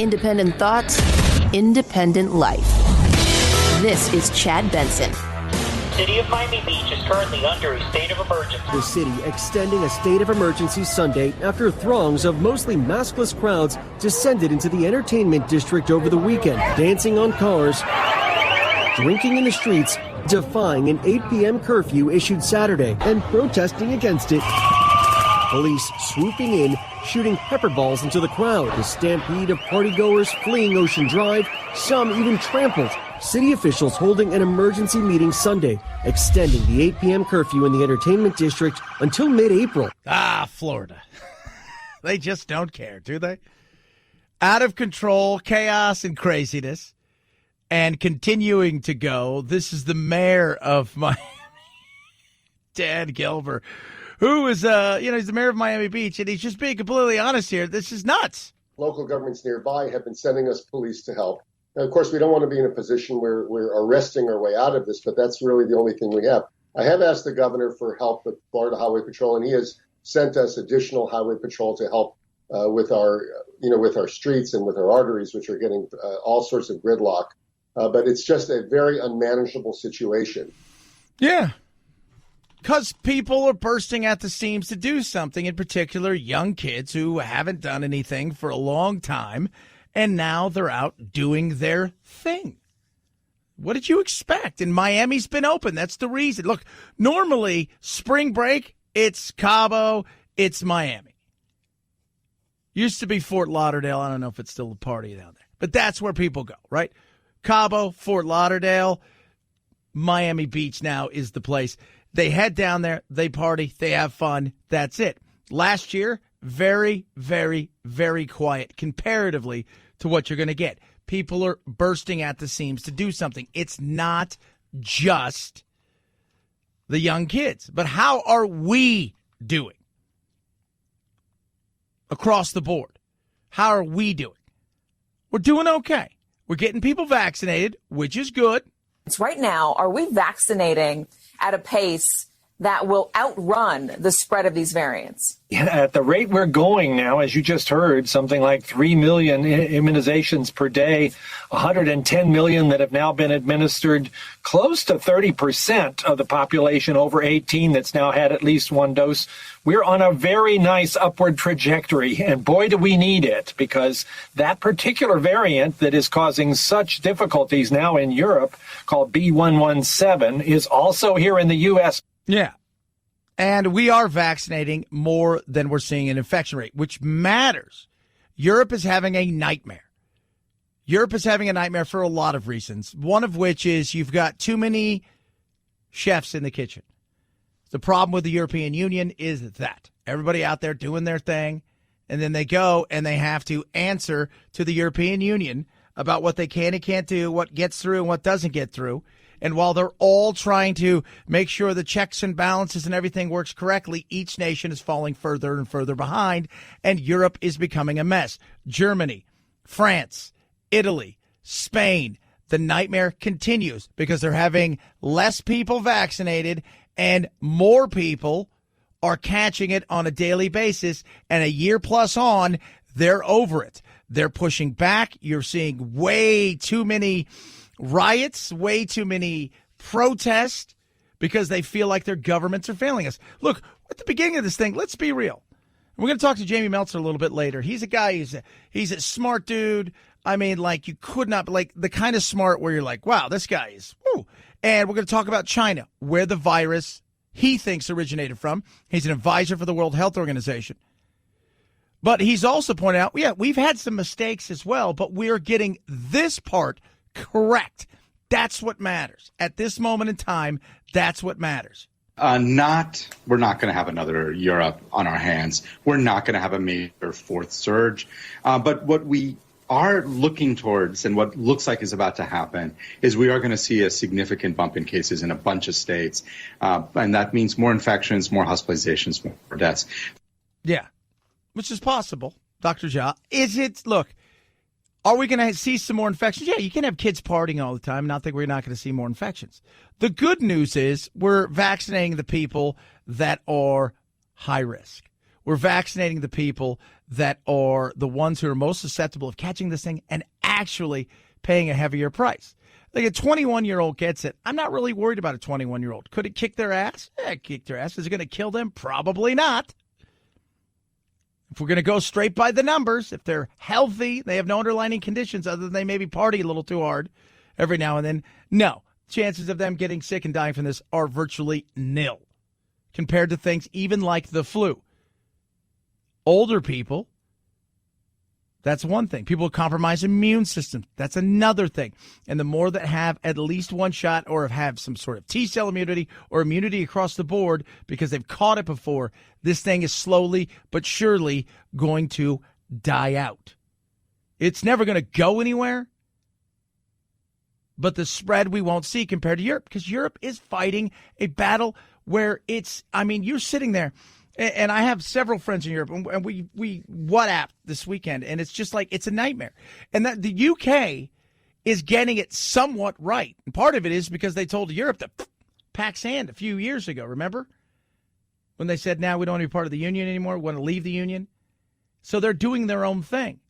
Independent thoughts, independent life. This is Chad Benson. The city of Miami Beach is currently under a state of emergency. The city extending a state of emergency Sunday after throngs of mostly maskless crowds descended into the entertainment district over the weekend, dancing on cars, drinking in the streets, defying an 8 p.m. curfew issued Saturday, and protesting against it. Police swooping in, shooting pepper balls into the crowd. The stampede of partygoers fleeing Ocean Drive, some even trampled. City officials holding an emergency meeting Sunday, extending the 8 p.m. curfew in the entertainment district until mid-April. Florida. They just don't care, do they? Out of control, chaos, and craziness. And continuing to go, this is the mayor of Miami, Dan Gilbert, who is, he's the mayor of Miami Beach, and he's just being completely honest here. This is nuts. Local governments nearby have been sending us police to help. Now, of course, we don't want to be in a position where we're arresting our way out of this, but that's really the only thing we have. I have asked the governor for help with Florida Highway Patrol, and he has sent us additional highway patrol to help with our streets and with our arteries, which are getting all sorts of gridlock. But it's just a very unmanageable situation. Yeah. Because people are bursting at the seams to do something, in particular young kids who haven't done anything for a long time, and now they're out doing their thing. What did you expect? And Miami's been open. That's the reason. Look, normally spring break, it's Cabo, it's Miami. Used to be Fort Lauderdale. I don't know if it's still a party down there. But that's where people go, right? Cabo, Fort Lauderdale, Miami Beach now is the place. They head down there, they party, they have fun. That's it. Last year, very, very, very quiet comparatively to what you're going to get. People are bursting at the seams to do something. It's not just the young kids. But how are we doing across the board? How are we doing? We're doing okay. We're getting people vaccinated, which is good. Right now, are we vaccinating at a pace that will outrun the spread of these variants? Yeah, at the rate we're going now, as you just heard, something like 3 million immunizations per day, 110 million that have now been administered, close to 30% of the population over 18 that's now had at least one dose. We're on a very nice upward trajectory, and boy, do we need it, because that particular variant that is causing such difficulties now in Europe, called B117, is also here in the U.S. Yeah. And we are vaccinating more than we're seeing an infection rate, which matters. Europe is having a nightmare. Europe is having a nightmare for a lot of reasons, one of which is you've got too many chefs in the kitchen. The problem with the European Union is that everybody out there doing their thing, and then they go and they have to answer to the European Union about what they can and can't do, what gets through and what doesn't get through. And while they're all trying to make sure the checks and balances and everything works correctly, each nation is falling further and further behind, and Europe is becoming a mess. Germany, France, Italy, Spain, the nightmare continues because they're having less people vaccinated and more people are catching it on a daily basis. And a year plus on, they're over it. They're pushing back. You're seeing way too many riots, way too many protests because they feel like their governments are failing us. Look, at the beginning of this thing, let's be real. We're going to talk to Jamie Metzl a little bit later. He's a guy, he's a smart dude. I mean, like, you could not, like, the kind of smart where you're like, wow, this guy is, woo. And we're going to talk about China, where the virus he thinks originated from. He's an advisor for the World Health Organization. But he's also pointed out, yeah, we've had some mistakes as well, but we're getting this part correct. That's what matters. At this moment in time, that's what matters. We're not going to have another Europe on our hands. We're not going to have a major fourth surge. But what we are looking towards and what looks like is about to happen is we are going to see a significant bump in cases in a bunch of states. And that means more infections, more hospitalizations, more deaths. Yeah, which is possible, Dr. Jha. Is it, look, are we going to see some more infections? Yeah, you can have kids partying all the time and not think we're not going to see more infections. The good news is we're vaccinating the people that are high risk. We're vaccinating the people that are the ones who are most susceptible of catching this thing and actually paying a heavier price. Like a 21-year-old gets it. I'm not really worried about a 21-year-old. Could it kick their ass? Kick their ass. Is it going to kill them? Probably not. If we're going to go straight by the numbers, if they're healthy, they have no underlying conditions other than they maybe party a little too hard every now and then, no. Chances of them getting sick and dying from this are virtually nil compared to things even like the flu. Older people, that's one thing. People with compromised immune systems, that's another thing. And the more that have at least one shot or have some sort of T-cell immunity or immunity across the board because they've caught it before, this thing is slowly but surely going to die out. It's never going to go anywhere, but the spread we won't see compared to Europe because Europe is fighting a battle where you're sitting there. And I have several friends in Europe, and we WhatsApp this weekend, and it's just like it's a nightmare. And that the UK is getting it somewhat right. And part of it is because they told Europe to pack sand a few years ago, remember? When they said, now we don't want to be part of the union anymore, we want to leave the union. So they're doing their own thing.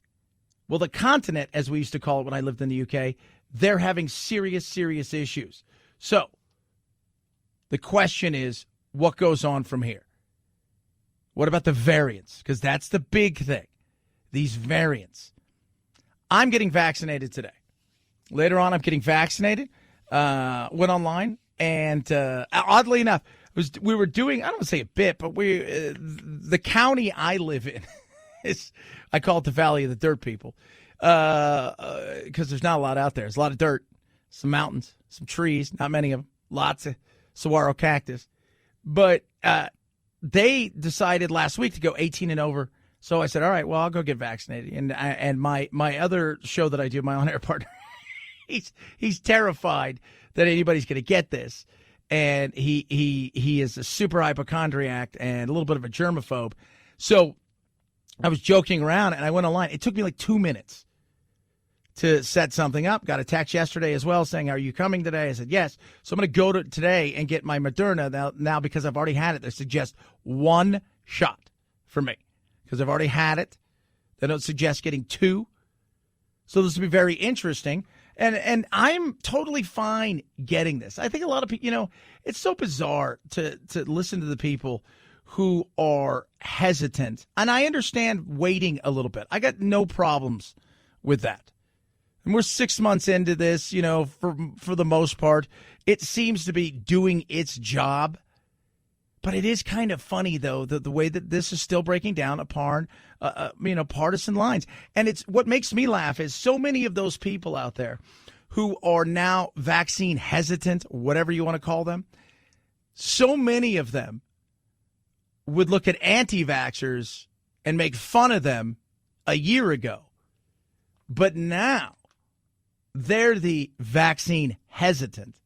Well, the continent, as we used to call it when I lived in the UK, they're having serious, serious issues. So the question is, what goes on from here? What about the variants? Because that's the big thing. These variants. I'm getting vaccinated today. Later on, I'm getting vaccinated. Went online, and oddly enough, we were doing, I don't want to say a bit, but the county I live in, I call it the Valley of the Dirt People, because there's not a lot out there. There's a lot of dirt, some mountains, some trees, not many of them, lots of saguaro cactus. But they decided last week to go 18 and over. So I said, all right, well, I'll go get vaccinated. And my other show that I do, my on-air partner, he's terrified that anybody's going to get this. And he is a super hypochondriac and a little bit of a germaphobe. So I was joking around, and I went online. It took me like 2 minutes to set something up. Got a text yesterday as well saying, are you coming today? I said, yes. So I'm going to go to today and get my Moderna now because I've already had it. They suggest one shot for me because I've already had it. They don't suggest getting two. So this will be very interesting. And I'm totally fine getting this. I think a lot of people, it's so bizarre to listen to the people who are hesitant. And I understand waiting a little bit. I got no problems with that. And we're 6 months into this, for the most part. It seems to be doing its job. But it is kind of funny, though, the way that this is still breaking down upon, partisan lines. And it's what makes me laugh is so many of those people out there who are now vaccine hesitant, whatever you want to call them, so many of them would look at anti-vaxxers and make fun of them a year ago. But now they're the vaccine hesitant.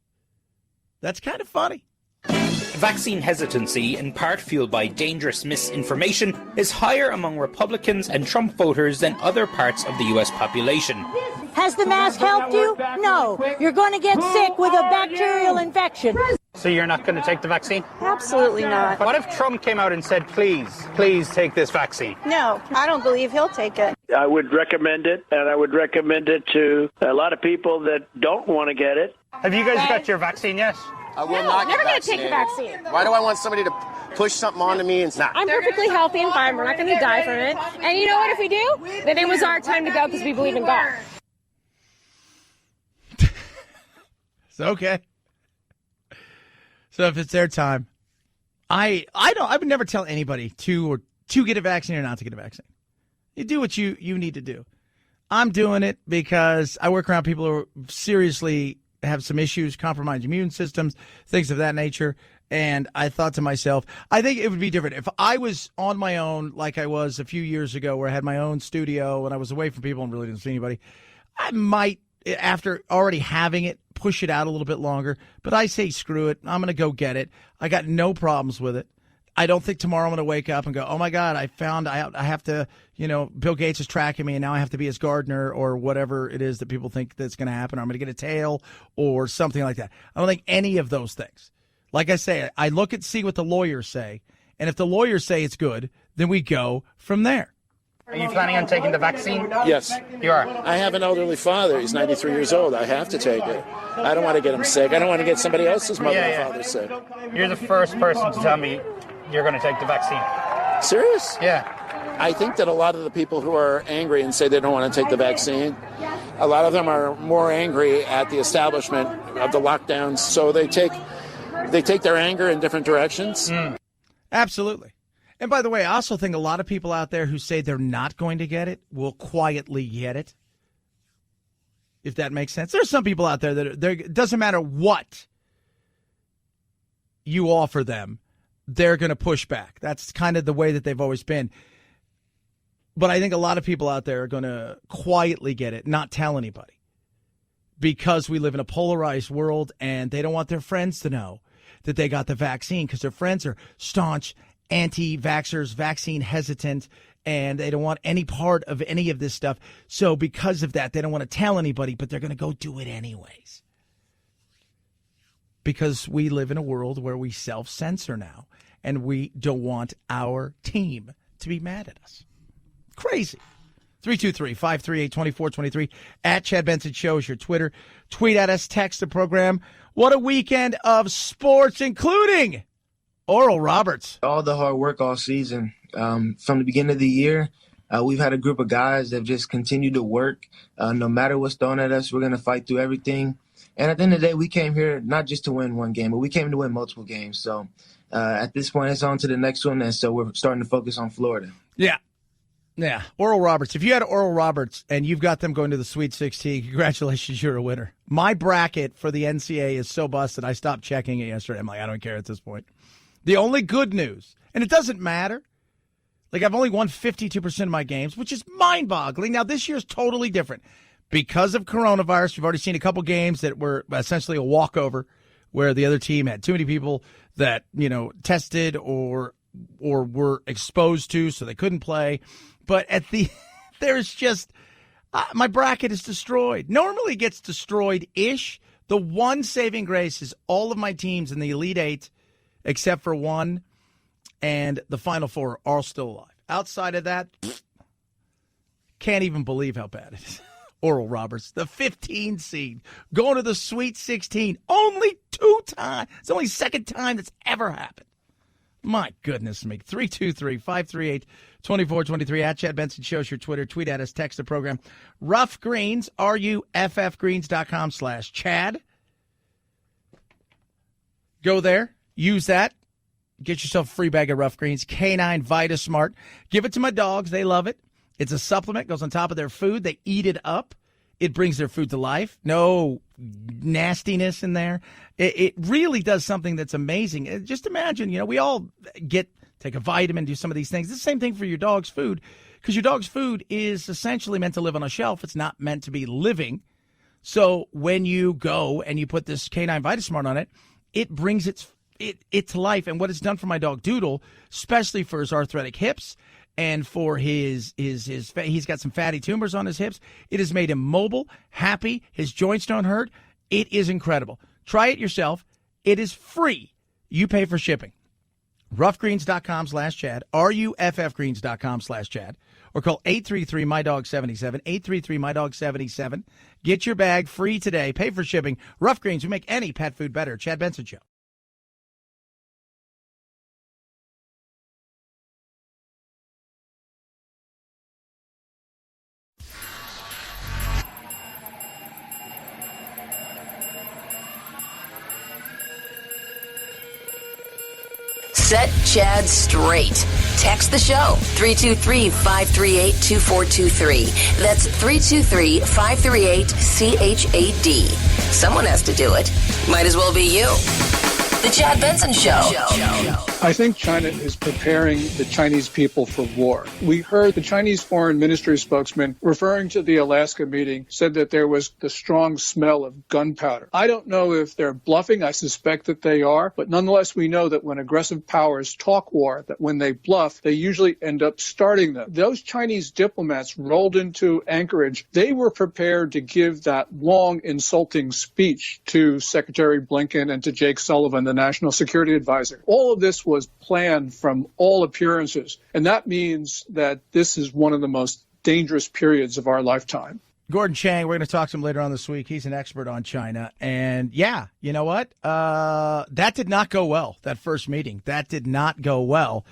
That's kind of funny. Vaccine hesitancy, in part fueled by dangerous misinformation, is higher among Republicans and Trump voters than other parts of the U.S. population. Has the mask helped you? No. You're going to get sick with a bacterial infection. So you're not going to take the vaccine? Absolutely not. What if Trump came out and said, please take this vaccine? No, I don't believe he'll take it. I would recommend it, and I would recommend it to a lot of people that don't want to get it. Have you guys got your vaccine yet? I will not get vaccinated. Never going to take the vaccine. Why do I want somebody to push something onto me and not? I'm perfectly healthy and fine. We're not going to die from it. And you know what? If we do, then it was our time to go because we believe in God. It's okay. So if it's their time, I would never tell anybody to get a vaccine or not to get a vaccine. You do what you need to do. I'm doing it because I work around people who seriously have some issues, compromised immune systems, things of that nature. And I thought to myself, I think it would be different if I was on my own like I was a few years ago where I had my own studio and I was away from people and really didn't see anybody. I might, after already having it, push it out a little bit longer. But I say, screw it. I'm going to go get it. I got no problems with it. I don't think tomorrow I'm going to wake up and go, oh, my God, I have to, Bill Gates is tracking me and now I have to be his gardener or whatever it is that people think that's going to happen. Or I'm going to get a tail or something like that. I don't think any of those things. Like I say, I look and see what the lawyers say. And if the lawyers say it's good, then we go from there. Are you planning on taking the vaccine? Yes. You are? I have an elderly father. He's 93 years old. I have to take it. I don't want to get him sick. I don't want to get somebody else's mother or father sick. You're the first person to tell me you're going to take the vaccine. Serious? Yeah. I think that a lot of the people who are angry and say they don't want to take the vaccine, a lot of them are more angry at the establishment of the lockdowns. So they take their anger in different directions. Absolutely. And by the way, I also think a lot of people out there who say they're not going to get it will quietly get it, if that makes sense. There's some people out there that it doesn't matter what you offer them, they're going to push back. That's kind of the way that they've always been. But I think a lot of people out there are going to quietly get it, not tell anybody, because we live in a polarized world and they don't want their friends to know that they got the vaccine because their friends are staunch anti-vaxxers, vaccine hesitant, and they don't want any part of any of this stuff. So because of that, they don't want to tell anybody, but they're going to go do it anyways. Because we live in a world where we self-censor now, and we don't want our team to be mad at us. Crazy. 323-538-2423 at Chad Benson Show is your Twitter. Tweet at us, text the program. What a weekend of sports, including Oral Roberts. All the hard work all season. From the beginning of the year, we've had a group of guys that have just continued to work. No matter what's thrown at us, we're going to fight through everything. And at the end of the day, we came here not just to win one game, but we came to win multiple games. So at this point, it's on to the next one. And so we're starting to focus on Florida. Yeah. Yeah. Oral Roberts. If you had Oral Roberts and you've got them going to the Sweet 16, congratulations, you're a winner. My bracket for the NCAA is so busted, I stopped checking it yesterday. I'm like, I don't care at this point. The only good news, and it doesn't matter, like I've only won 52% of my games, which is mind-boggling. Now, this year's totally different. Because of coronavirus, we've already seen a couple games that were essentially a walkover where the other team had too many people that, tested or were exposed to, so they couldn't play. But there's just, my bracket is destroyed. Normally it gets destroyed-ish. The one saving grace is all of my teams in the Elite Eight, except for one, and the Final Four are still alive. Outside of that, can't even believe how bad it is. Oral Roberts, the 15 seed, going to the Sweet 16, only 2 times. It's the only second time that's ever happened. My goodness me. 323-538-2423 at Chad Benson Show's your Twitter. Tweet at us, text the program. Rough Greens, ruffgreens.com/Chad. Go there. Use that. Get yourself a free bag of Rough Greens. Canine Vita Smart. Give it to my dogs. They love it. It's a supplement. Goes on top of their food. They eat it up. It brings their food to life. No nastiness in there. It really does something that's amazing. Just imagine, we all take a vitamin, do some of these things. It's the same thing for your dog's food, because your dog's food is essentially meant to live on a shelf. It's not meant to be living. So when you go and you put this Canine Vita Smart on it, it brings it to life. And what it's done for my dog Doodle, especially for his arthritic hips and for he's got some fatty tumors on his hips, it has made him mobile, happy. His joints don't hurt. It is incredible. Try it yourself. It is free. You pay for shipping. Ruffgreens.com/Chad, ruffgreens.com/Chad, or call 833-MyDog77, 833-MyDog77. Get your bag free today. Pay for shipping. Rough Greens, we make any pet food better. Chad Benson Show. Set Chad straight. Text the show, 323-538-2423. That's 323-538-CHAD. Someone has to do it. Might as well be you. The Chad Benson Show. I think China is preparing the Chinese people for war. We heard the Chinese foreign ministry spokesman referring to the Alaska meeting said that there was the strong smell of gunpowder. I don't know if they're bluffing. I suspect that they are. But nonetheless, we know that when aggressive powers talk war, that when they bluff, they usually end up starting them. Those Chinese diplomats rolled into Anchorage. They were prepared to give that long, insulting speech to Secretary Blinken and to Jake Sullivan the National Security Advisor. All of this was planned from all appearances, and that means that this is one of the most dangerous periods of our lifetime. Gordon Chang, we're going to talk to him later on this week. He's an expert on China. And, yeah, you know what? That did not go well, that first meeting. That did not go well.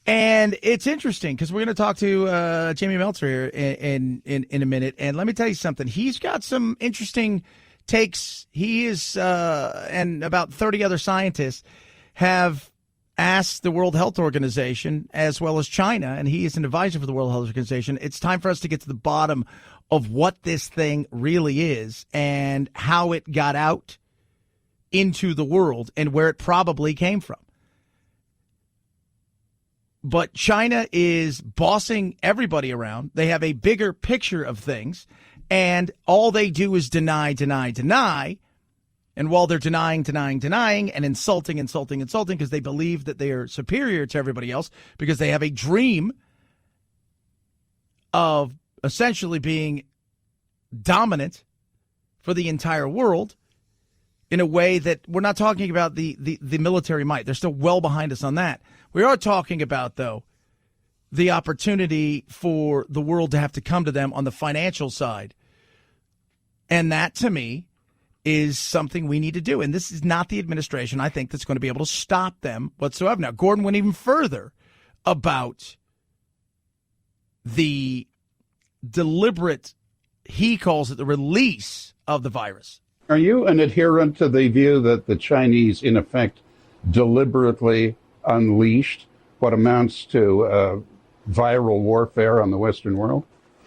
And it's interesting because we're going to talk to Jamie Metzl here in a minute. And let me tell you something. He's got some interesting takes. He is, and about 30 other scientists have asked the World Health Organization as well as China, and he is an advisor for the World Health Organization. It's time for us to get to the bottom of what this thing really is and how it got out into the world and where it probably came from. But China is bossing everybody around. They have a bigger picture of things, and all they do is deny. And while they're denying and insulting because they believe that they are superior to everybody else because they have a dream of essentially being dominant for the entire world in a way that we're not talking about the military might. They're still well behind us on that. We are talking about, though, the opportunity for the world to have to come to them on the financial side. And that, to me, is something we need to do. And this is not the administration, I think, that's going to be able to stop them whatsoever. Now, Gordon went even further about the deliberate, he calls it the release of the virus. Are you an adherent to the view that the Chinese, in effect, deliberately unleashed what amounts to viral warfare on the Western world?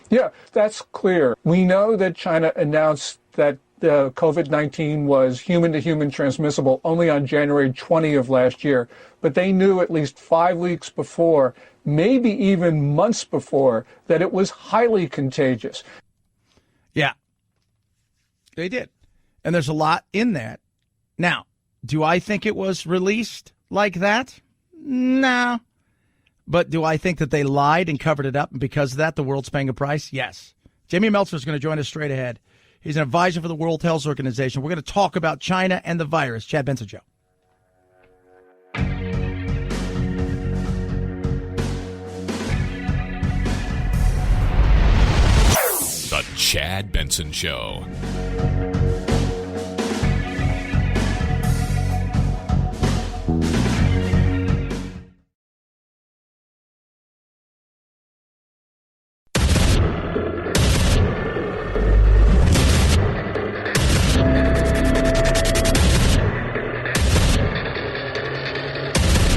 Yeah, that's clear. We know that China announced that COVID-19 was human-to-human transmissible only on January 20 of last year. But they knew at least 5 weeks before, maybe even months before, that it was highly contagious. Yeah, they did. And there's a lot in that. Now, do I think it was released like that? No. But do I think that they lied and covered it up, and because of that, the world's paying a price? Yes. Jamie Metzl is going to join us straight ahead. He's an advisor for the World Health Organization. We're going to talk about China and the virus. Chad Benson Show. The Chad Benson Show.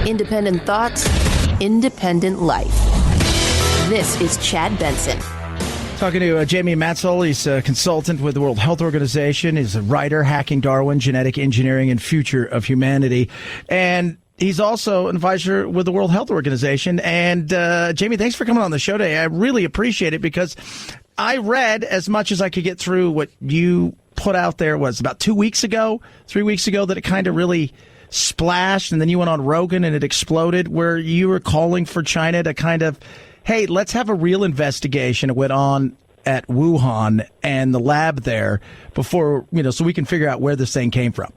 Independent thoughts, independent life. This is Chad Benson. Talking to Jamie Metzl. He's a consultant with the World Health Organization. He's a writer, Hacking Darwin, Genetic Engineering and Future of Humanity. And he's also an advisor with the World Health Organization. And Jamie, thanks for coming on the show today. I really appreciate it because I read as much as I could get through what you put out there was about 3 weeks ago, that it kind of really splashed, and then you went on Rogan and it exploded, where you were calling for China to kind of, hey, let's have a real investigation. It went on at Wuhan and the lab there before, so we can figure out where this thing came from.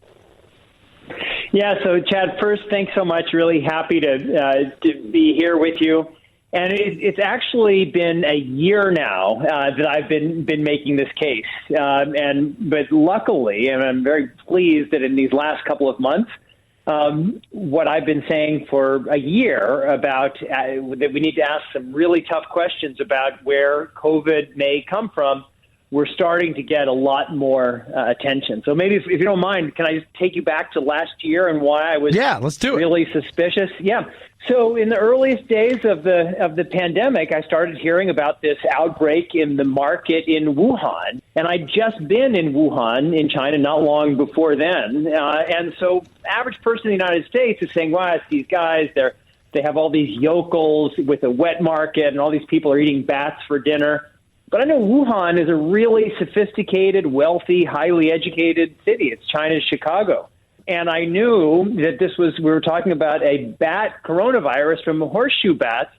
Yeah, so Chad, first, thanks so much. Really happy to be here with you. And it's actually been a year now that I've been making this case. But luckily, and I'm very pleased that in these last couple of months, what I've been saying for a year about that we need to ask some really tough questions about where COVID may come from, we're starting to get a lot more attention. So maybe if you don't mind, can I just take you back to last year and why I was let's do it. Really suspicious? Yeah. So in the earliest days of the pandemic, I started hearing about this outbreak in the market in Wuhan. And I'd just been in Wuhan in China not long before then. And so average person in the United States is saying, wow, it's these guys, they have all these yokels with a wet market and all these people are eating bats for dinner. But I know Wuhan is a really sophisticated, wealthy, highly educated city. It's China's Chicago. And I knew that we were talking about a bat coronavirus from horseshoe bats.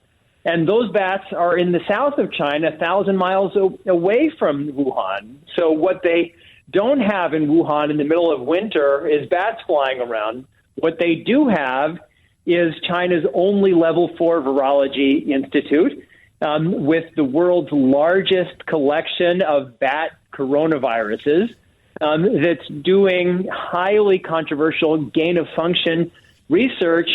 And those bats are in the south of China, 1,000 miles away from Wuhan. So what they don't have in Wuhan in the middle of winter is bats flying around. What they do have is China's only level 4 virology institute with the world's largest collection of bat coronaviruses that's doing highly controversial gain-of-function research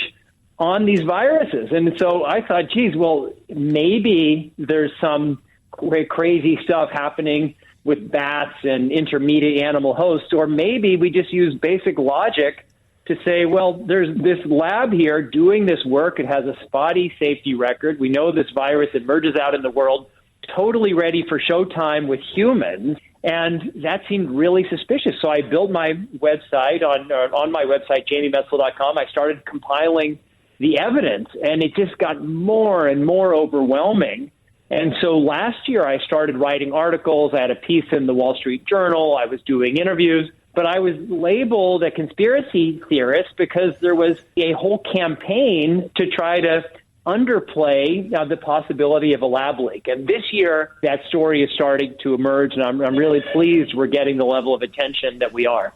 on these viruses. And so I thought, geez, well, maybe there's some crazy stuff happening with bats and intermediate animal hosts, or maybe we just use basic logic to say, well, there's this lab here doing this work. It has a spotty safety record. We know this virus emerges out in the world, totally ready for showtime with humans. And that seemed really suspicious. So I built my website on my website, jamiemetzl.com. I started compiling the evidence, and it just got more and more overwhelming. And so last year I started writing articles. I had a piece in the Wall Street Journal. I was doing interviews. But I was labeled a conspiracy theorist because there was a whole campaign to try to underplay the possibility of a lab leak. And this year, that story is starting to emerge, and I'm really pleased we're getting the level of attention that we are.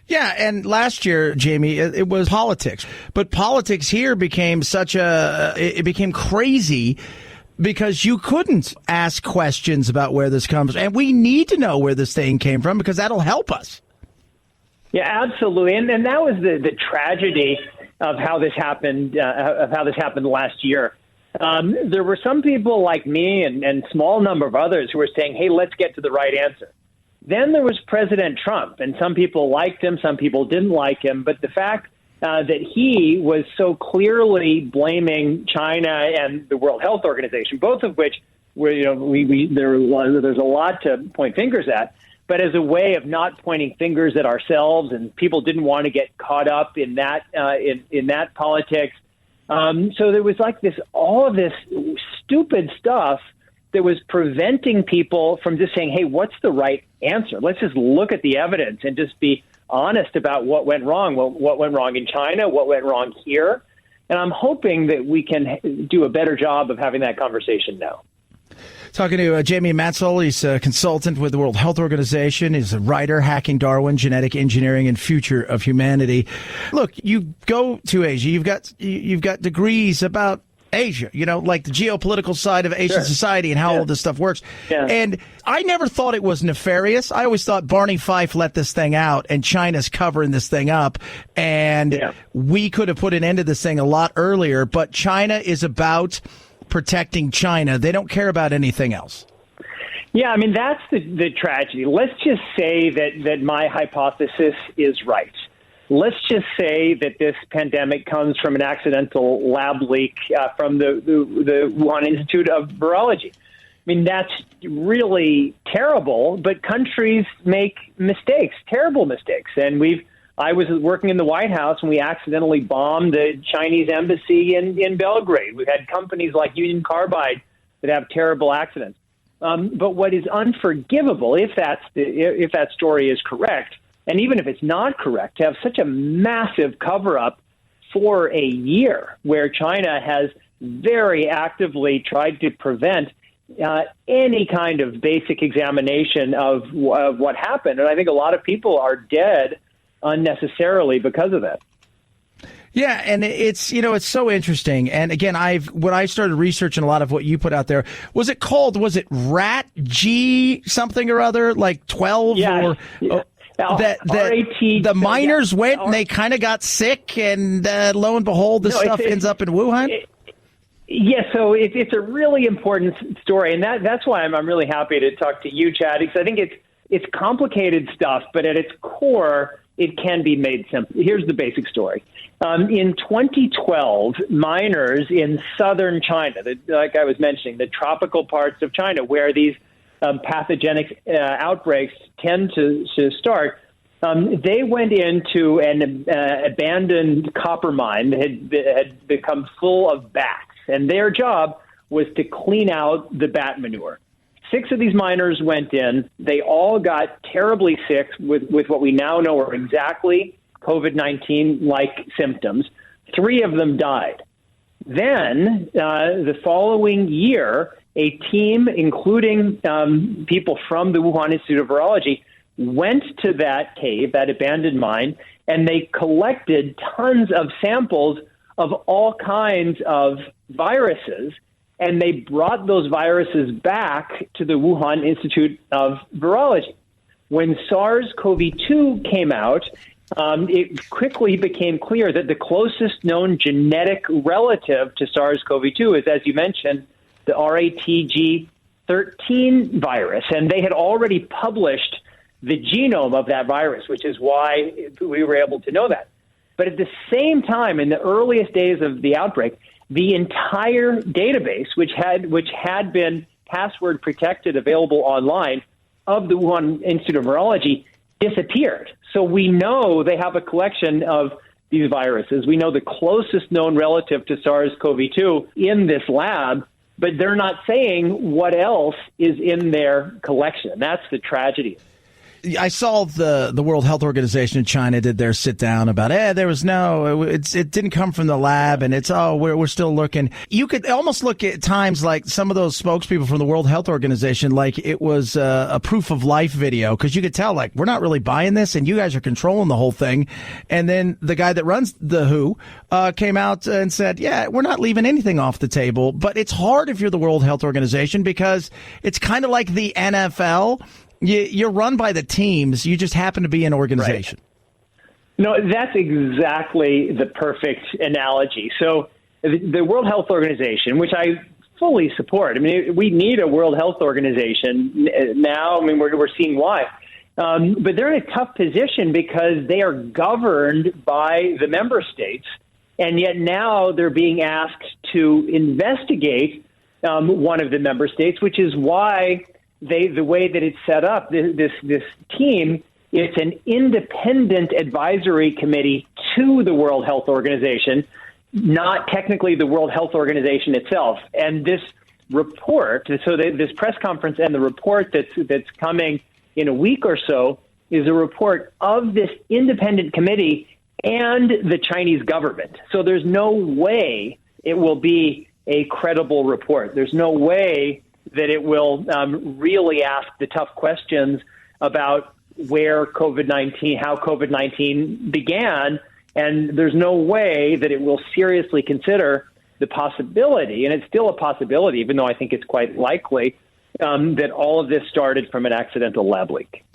Yeah, and last year, Jamie, it was politics. But politics here became it became crazy because you couldn't ask questions about where this comes. And we need to know where this thing came from because that'll help us. Yeah, absolutely. And that was the tragedy of how this happened, last year. There were some people like me and small number of others who were saying, hey, let's get to the right answer. Then there was President Trump, and some people liked him, some people didn't like him. But the fact that he was so clearly blaming China and the World Health Organization, both of which were, there's a lot to point fingers at, but as a way of not pointing fingers at ourselves, and people didn't want to get caught up in that in that politics. So there was like all of this stupid stuff that was preventing people from just saying, hey, what's the right answer? Let's just look at the evidence and just be honest about what went wrong, what went wrong in China, what went wrong here. And I'm hoping that we can do a better job of having that conversation now. Talking to Jamie Metzl. He's a consultant with the World Health Organization. He's a writer, Hacking Darwin, Genetic Engineering and Future of Humanity. Look, you go to Asia. You've got degrees about Asia, like the geopolitical side of Asian society and how all this stuff works. Yeah. And I never thought it was nefarious. I always thought Barney Fife let this thing out and China's covering this thing up. And we could have put an end to this thing a lot earlier. But China is about protecting China. They don't care about anything else. Yeah, I mean, that's the tragedy. Let's just say that my hypothesis is right. Let's just say that this pandemic comes from an accidental lab leak from the Wuhan Institute of Virology. I mean, that's really terrible, but countries make mistakes, terrible mistakes. And I was working in the White House and we accidentally bombed the Chinese embassy in Belgrade. We've had companies like Union Carbide that have terrible accidents. But what is unforgivable, if that story is correct, and even if it's not correct, to have such a massive cover-up for a year where China has very actively tried to prevent any kind of basic examination of what happened. And I think a lot of people are dead unnecessarily because of that. Yeah, and it's so interesting. And again, when I started researching a lot of what you put out there, was it Rat G something or other, like 12 or that the miners went and they kind of got sick, and lo and behold, this stuff ends up in Wuhan? So it's a really important story, and that's why I'm really happy to talk to you, Chad, because I think it's complicated stuff, but at its core, it can be made simple. Here's the basic story. In 2012, miners in southern China, like I was mentioning, the tropical parts of China where these pathogenic outbreaks tend to start, they went into an abandoned copper mine that had become full of bats, and their job was to clean out the bat manure. 6 of these miners went in. They all got terribly sick with what we now know are exactly COVID-19-like symptoms. 3 of them died. Then the following year, a team, including people from the Wuhan Institute of Virology, went to that cave, that abandoned mine, and they collected tons of samples of all kinds of viruses, and they brought those viruses back to the Wuhan Institute of Virology. When SARS-CoV-2 came out, it quickly became clear that the closest known genetic relative to SARS-CoV-2 is, as you mentioned, the RATG13 virus. And they had already published the genome of that virus, which is why we were able to know that. But at the same time, in the earliest days of the outbreak, the entire database, which had been password protected, available online, of the Wuhan Institute of Virology disappeared. So we know they have a collection of these viruses. We know the closest known relative to SARS-CoV-2 in this lab, but they're not saying what else is in their collection. That's the tragedy. I saw the World Health Organization in China did their sit down about, there was it didn't come from the lab, and we're still looking. You could almost look at times like some of those spokespeople from the World Health Organization like it was a proof of life video, because you could tell, like, we're not really buying this, and you guys are controlling the whole thing. And then the guy that runs the WHO came out and said, we're not leaving anything off the table. But it's hard if you're the World Health Organization, because it's kind of like the NFL. You're run by the teams. You just happen to be an organization. Right. No, that's exactly the perfect analogy. So the World Health Organization, which I fully support. I mean, we need a World Health Organization now. I mean, we're seeing why. But they're in a tough position because they are governed by the member states. And yet now they're being asked to investigate one of the member states, which is why the way that it's set up, this team, it's an independent advisory committee to the World Health Organization, not technically the World Health Organization itself. And this report, this press conference and the report that's coming in a week or so is a report of this independent committee and the Chinese government. So there's no way it will be a credible report. There's no way that it will really ask the tough questions about how COVID-19 began, and there's no way that it will seriously consider the possibility, and it's still a possibility, even though I think it's quite likely, that all of this started from an accidental lab leak.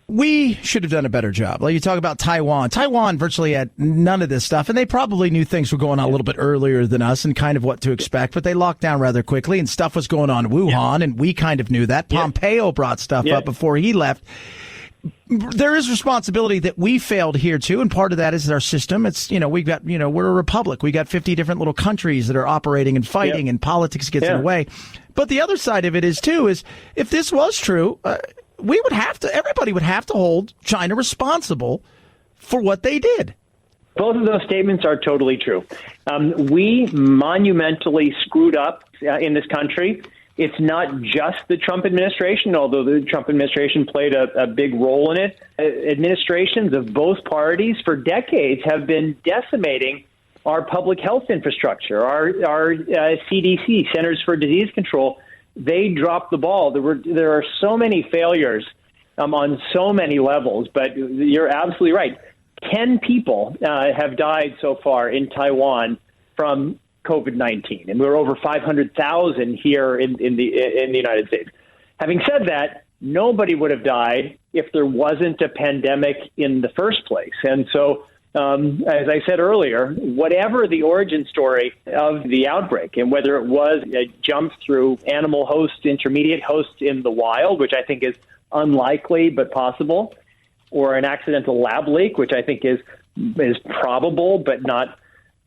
We should have done a better job. Like you talk about Taiwan. Taiwan virtually had none of this stuff, and they probably knew things were going on a little bit earlier than us and kind of what to expect, but they locked down rather quickly, and stuff was going on in Wuhan, and we kind of knew that. Pompeo brought stuff up before he left. There is responsibility that we failed here, too, and part of that is our system. It's, we're a republic. We got 50 different little countries that are operating and fighting, and politics gets in the way. But the other side of it is if this was true, everybody would have to hold China responsible for what they did. Both of those statements are totally true. We monumentally screwed up in this country. It's not just the Trump administration, although the Trump administration played a big role in it. Administrations of both parties for decades have been decimating our public health infrastructure, our CDC, Centers for Disease Control. They dropped the ball. There are so many failures on so many levels, but you're absolutely right. 10 people have died so far in Taiwan from COVID-19, and we're over 500,000 here in the United States. Having said that, nobody would have died if there wasn't a pandemic in the first place. And so, as I said earlier, whatever the origin story of the outbreak, and whether it was a jump through animal hosts, intermediate hosts in the wild, which I think is unlikely but possible, or an accidental lab leak, which I think is probable but not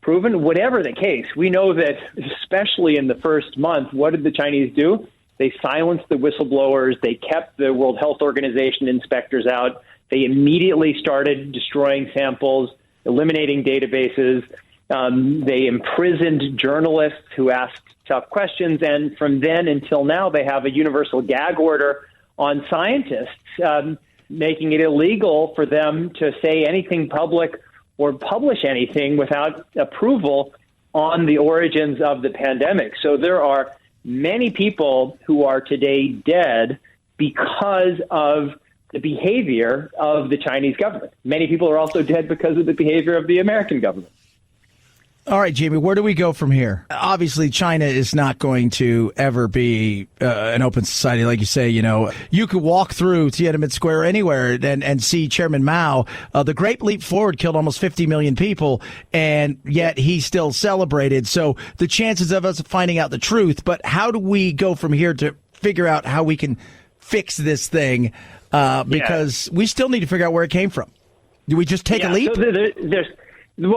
proven, whatever the case, we know that especially in the first month, what did the Chinese do? They silenced the whistleblowers. They kept the World Health Organization inspectors out. They immediately started destroying samples, eliminating databases. They imprisoned journalists who asked tough questions. And from then until now, they have a universal gag order on scientists, making it illegal for them to say anything public or publish anything without approval on the origins of the pandemic. So there are many people who are today dead because of the behavior of the Chinese government. Many people are also dead because of the behavior of the American government. All right, Jamie, where do we go from here? Obviously, China is not going to ever be an open society. Like you say, you could walk through Tiananmen Square anywhere and see Chairman Mao. The Great Leap Forward killed almost 50 million people, and yet he still celebrated. So the chances of us finding out the truth, but how do we go from here to figure out how we can fix this thing? Because we still need to figure out where it came from. Do we just take a leap? So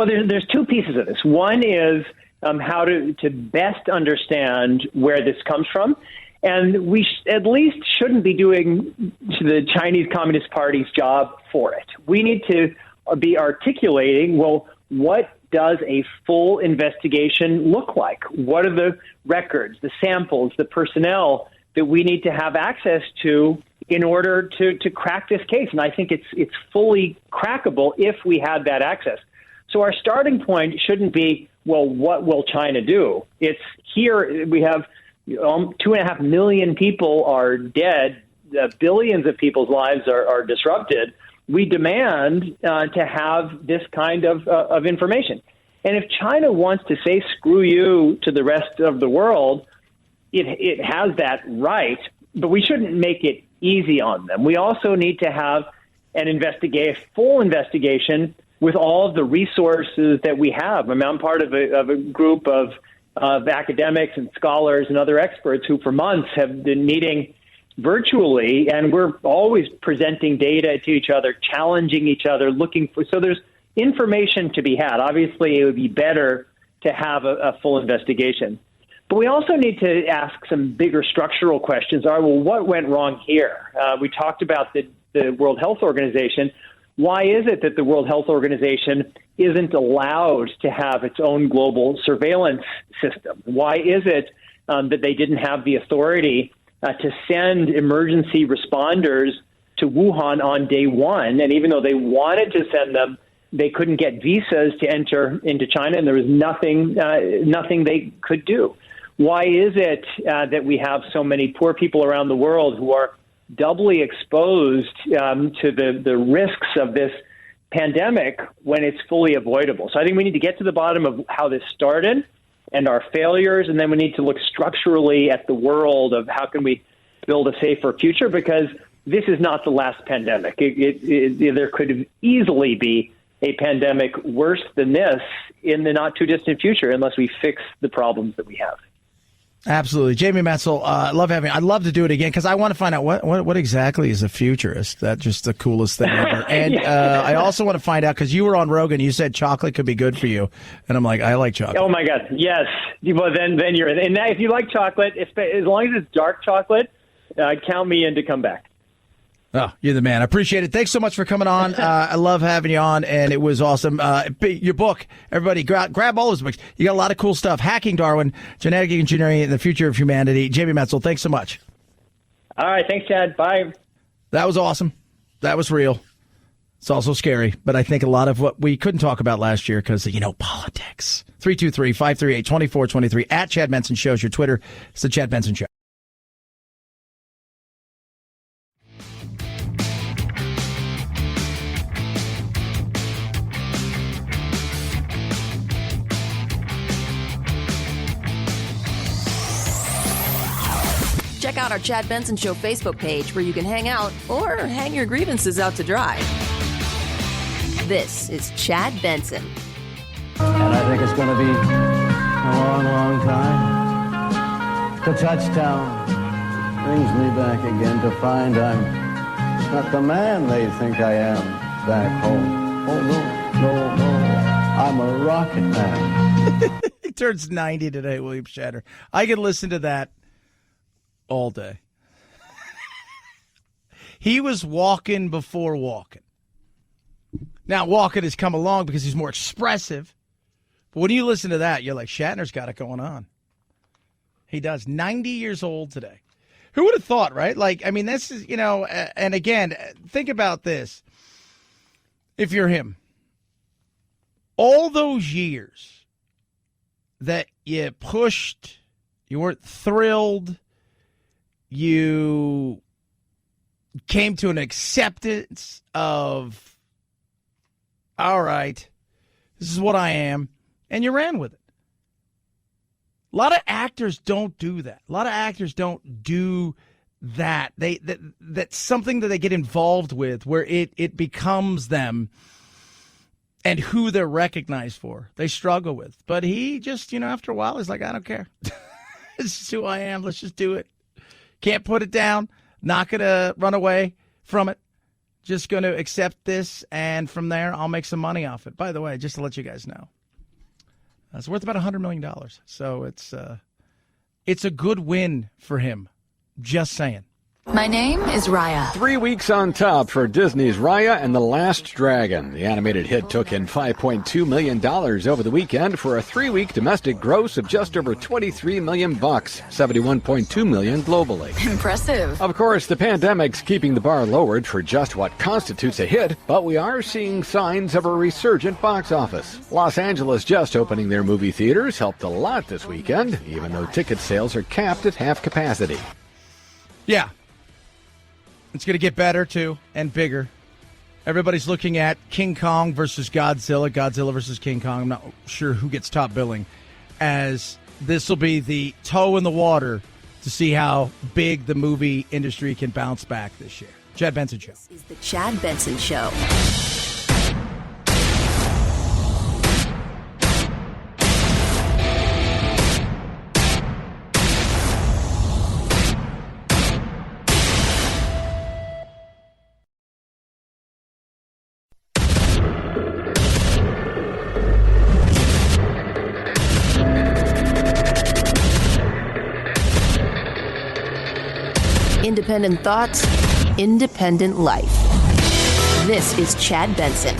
there's two pieces of this. One is how to best understand where this comes from. And we at least shouldn't be doing the Chinese Communist Party's job for it. We need to be articulating, well, what does a full investigation look like? What are the records, the samples, the personnel that we need to have access to in order to crack this case? And I think it's fully crackable if we had that access. So our starting point shouldn't be, well, what will China do? It's here we have 2.5 million people are dead. Billions of people's lives are disrupted. We demand to have this kind of information. And if China wants to say screw you to the rest of the world, it has that right, but we shouldn't make it easy on them. We also need to have full investigation with all of the resources that we have. I'm part of a group of academics and scholars and other experts who for months have been meeting virtually, and we're always presenting data to each other, challenging each other, so there's information to be had. Obviously, it would be better to have a full investigation. But we also need to ask some bigger structural questions. What went wrong here? We talked about the World Health Organization. Why is it that the World Health Organization isn't allowed to have its own global surveillance system? Why is it that they didn't have the authority to send emergency responders to Wuhan on day one? And even though they wanted to send them, they couldn't get visas to enter into China, and there was nothing they could do. Why is it that we have so many poor people around the world who are doubly exposed to the risks of this pandemic when it's fully avoidable? So I think we need to get to the bottom of how this started and our failures, and then we need to look structurally at the world of how can we build a safer future, because this is not the last pandemic. There could easily be a pandemic worse than this in the not too distant future unless we fix the problems that we have. Absolutely. Jamie Metzl, I'd love to do it again because I want to find out what exactly is a futurist. That's just the coolest thing ever. And I also want to find out, because you were on Rogan, you said chocolate could be good for you. And I'm like, I like chocolate. Oh, my God. Yes. Well, then you're in. And if you like chocolate, as long as it's dark chocolate, count me in to come back. Oh, you're the man. I appreciate it. Thanks so much for coming on. I love having you on, and it was awesome. Your book, everybody, grab all those books. You got a lot of cool stuff. Hacking Darwin, Genetic Engineering and the Future of Humanity. Jamie Metzl, thanks so much. All right. Thanks, Chad. Bye. That was awesome. That was real. It's also scary, but I think a lot of what we couldn't talk about last year because, politics. 323-538-2423 at Chad Benson Shows your Twitter. It's the Chad Benson Show. Check out our Chad Benson Show Facebook page where you can hang out or hang your grievances out to dry. This is Chad Benson. And I think it's going to be a long, long time. The touchdown brings me back again to find I'm not the man they think I am back home. Oh, no. I'm a rocket man. He turns 90 today, William Shatner. I could listen to that all day. He was walking before walking. Now, walking has come along because he's more expressive. But when you listen to that, you're like, Shatner's got it going on. He does. 90 years old today. Who would have thought, right? This is, and again, think about this. If you're him, all those years that you pushed, you weren't thrilled, you came to an acceptance of, all right, this is what I am, and you ran with it. A lot of actors don't do that. A lot of actors don't do that. That's something that they get involved with where it becomes them and who they're recognized for. They struggle with. But he just, after a while, he's like, I don't care. This is who I am. Let's just do it. Can't put it down. Not going to run away from it. Just going to accept this, and from there, I'll make some money off it. By the way, just to let you guys know, it's worth about $100 million. So it's a good win for him. Just saying. My name is Raya. 3 weeks on top for Disney's Raya and the Last Dragon. The animated hit took in $5.2 million over the weekend for a 3-week domestic gross of just over $23 million, $71.2 million globally. Impressive. Of course, the pandemic's keeping the bar lowered for just what constitutes a hit, but we are seeing signs of a resurgent box office. Los Angeles just opening their movie theaters helped a lot this weekend, even though ticket sales are capped at half capacity. Yeah. It's going to get better, too, and bigger. Everybody's looking at King Kong versus Godzilla, Godzilla versus King Kong. I'm not sure who gets top billing, as this will be the toe in the water to see how big the movie industry can bounce back this year. Chad Benson Show. This is the Chad Benson Show. Independent thoughts, independent life. This is Chad Benson.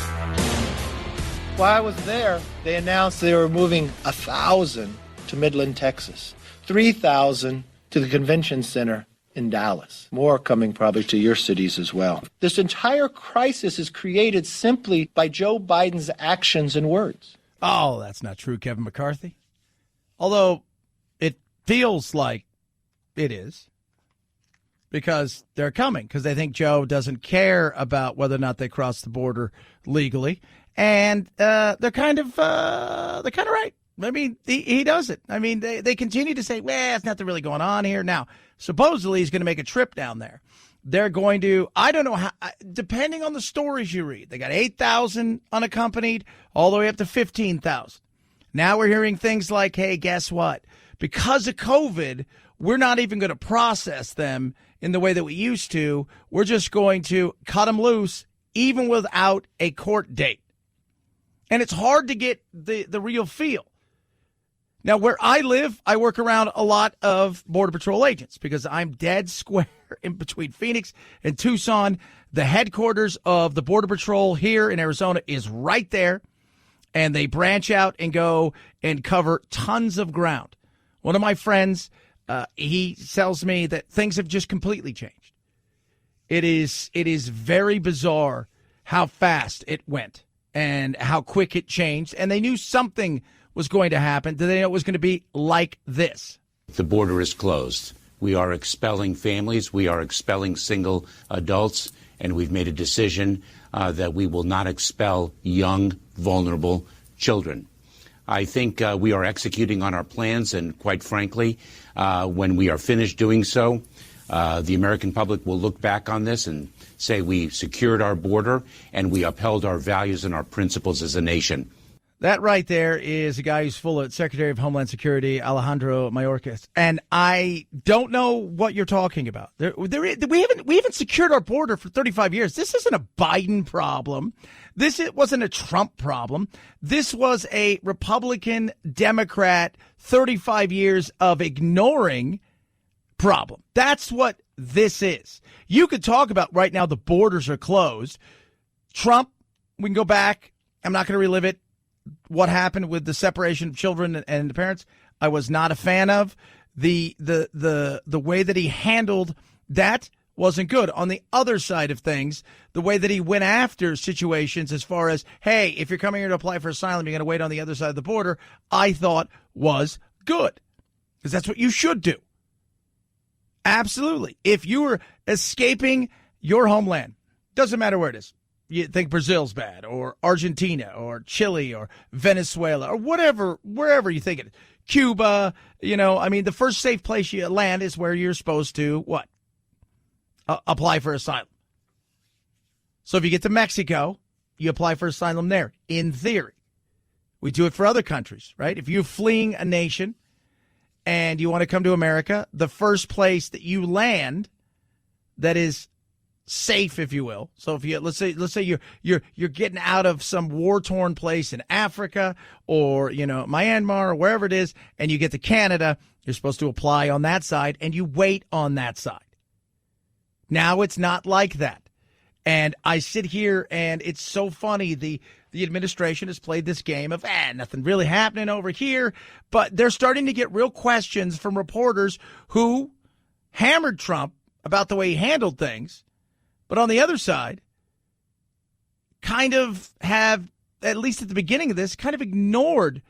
While I was there, they announced they were moving 1,000 to Midland, Texas, 3,000 to the convention center in Dallas. More coming probably to your cities as well. This entire crisis is created simply by Joe Biden's actions and words. Oh, that's not true, Kevin McCarthy. Although it feels like it is. Because they're coming, because they think Joe doesn't care about whether or not they cross the border legally, and they're kind of right. I mean, he doesn't. I mean, they continue to say, well, it's nothing really going on here. Now, supposedly he's going to make a trip down there. They're going to, I don't know how, depending on the stories you read, they got 8,000 unaccompanied all the way up to 15,000. Now we're hearing things like, hey, guess what? Because of COVID, we're not even going to process them in the way that we used to. We're just going to cut them loose, even without a court date. And it's hard to get the real feel. Now, where I live, I work around a lot of Border Patrol agents because I'm dead square in between Phoenix and Tucson. The headquarters of the Border Patrol here in Arizona is right there, and they branch out and go and cover tons of ground. One of my friends, he tells me that things have just completely changed. It is very bizarre how fast it went and how quick it changed. And they knew something was going to happen. Did they know it was going to be like this? The border is closed. We are expelling families. We are expelling single adults. And we've made a decision that we will not expel young, vulnerable children. I think we are executing on our plans, and quite frankly, when we are finished doing so, the American public will look back on this and say we secured our border and we upheld our values and our principles as a nation. That right there is a guy who's full of Secretary of Homeland Security, Alejandro Mayorkas. And I don't know what you're talking about. We haven't secured our border for 35 years. This isn't a Biden problem. It wasn't a Trump problem. This was a Republican, Democrat, 35 years of ignoring problem. That's what this is. You could talk about right now the borders are closed. Trump, we can go back. I'm not going to relive it. What happened with the separation of children and the parents, I was not a fan of. The way that he handled that wasn't good. On the other side of things, the way that he went after situations as far as, hey, if you're coming here to apply for asylum, you're going to wait on the other side of the border, I thought was good. Because that's what you should do. Absolutely. If you were escaping your homeland, doesn't matter where it is. You think Brazil's bad, or Argentina, or Chile, or Venezuela, or whatever, wherever you think it is. Cuba, the first safe place you land is where you're supposed to, what? Apply for asylum. So if you get to Mexico, you apply for asylum there, in theory. We do it for other countries, right? If you're fleeing a nation and you want to come to America, the first place that you land that is safe, if you will. So if you let's say you're getting out of some war-torn place in Africa or Myanmar or wherever it is, and you get to Canada, you're supposed to apply on that side and you wait on that side. Now it's not like that. And I sit here and it's so funny. The administration has played this game of nothing really happening over here, but they're starting to get real questions from reporters who hammered Trump about the way he handled things. But on the other side, kind of have, at least at the beginning of this, kind of ignored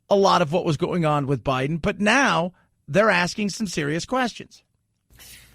a lot of what was going on with Biden. But now they're asking some serious questions.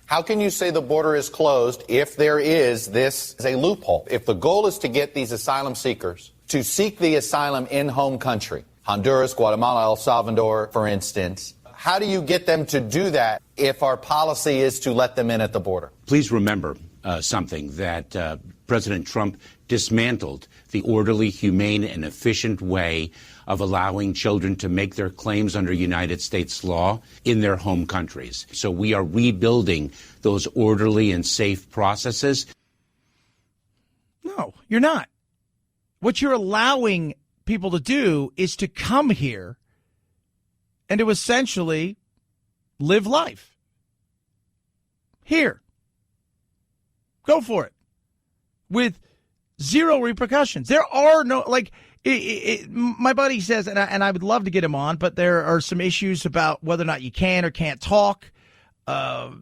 How can you say the border is closed if there is a loophole? If the goal is to get these asylum seekers to seek the asylum in home country, Honduras, Guatemala, El Salvador, for instance, how do you get them to do that if our policy is to let them in at the border? Please remember something, that President Trump dismantled the orderly, humane, and efficient way of allowing children to make their claims under United States law in their home countries. So we are rebuilding those orderly and safe processes. No, you're not. What you're allowing people to do is to come here and to essentially live life here. Go for it with zero repercussions. There are no, my buddy says, and I would love to get him on, but there are some issues about whether or not you can or can't talk. Oh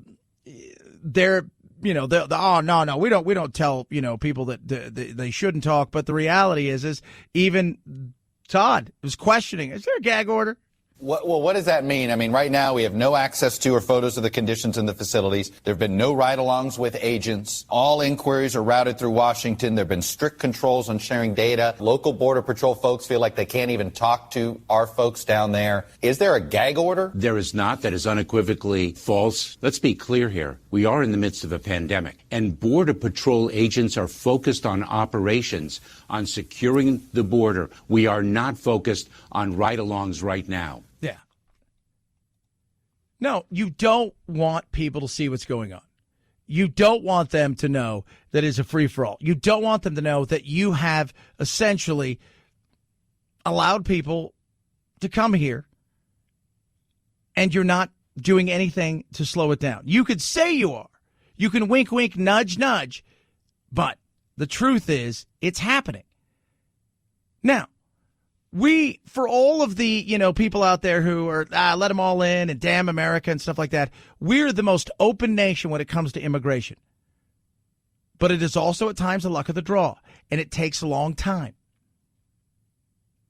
no, we don't tell people that they shouldn't talk. But the reality is even Todd was questioning: is there a gag order? What does that mean? I mean, right now we have no access to or photos of the conditions in the facilities. There have been no ride-alongs with agents. All inquiries are routed through Washington. There have been strict controls on sharing data. Local Border Patrol folks feel like they can't even talk to our folks down there. Is there a gag order? There is not. That is unequivocally false. Let's be clear here. We are in the midst of a pandemic, and Border Patrol agents are focused on operations, on securing the border. We are not focused on ride-alongs right now. Yeah. No, you don't want people to see what's going on. You don't want them to know that it's a free-for-all. You don't want them to know that you have essentially allowed people to come here and you're not doing anything to slow it down. You could say you are. You can wink, wink, nudge, nudge. But the truth is, it's happening. Now, for all of the, people out there who are, let them all in and damn America and stuff like that, we're the most open nation when it comes to immigration. But it is also at times the luck of the draw, and it takes a long time.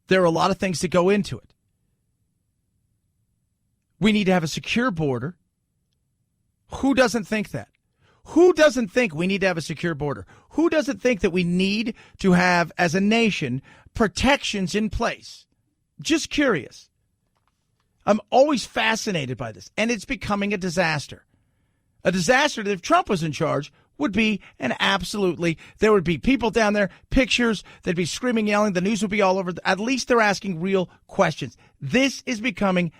There are a lot of things that go into it. We need to have a secure border. Who doesn't think that? Who doesn't think we need to have a secure border? Who doesn't think that we need to have, as a nation, protections in place? Just curious. I'm always fascinated by this, and it's becoming a disaster. A disaster that if Trump was in charge would be there would be people down there, pictures, they'd be screaming, yelling, the news would be all over. At least they're asking real questions. This is becoming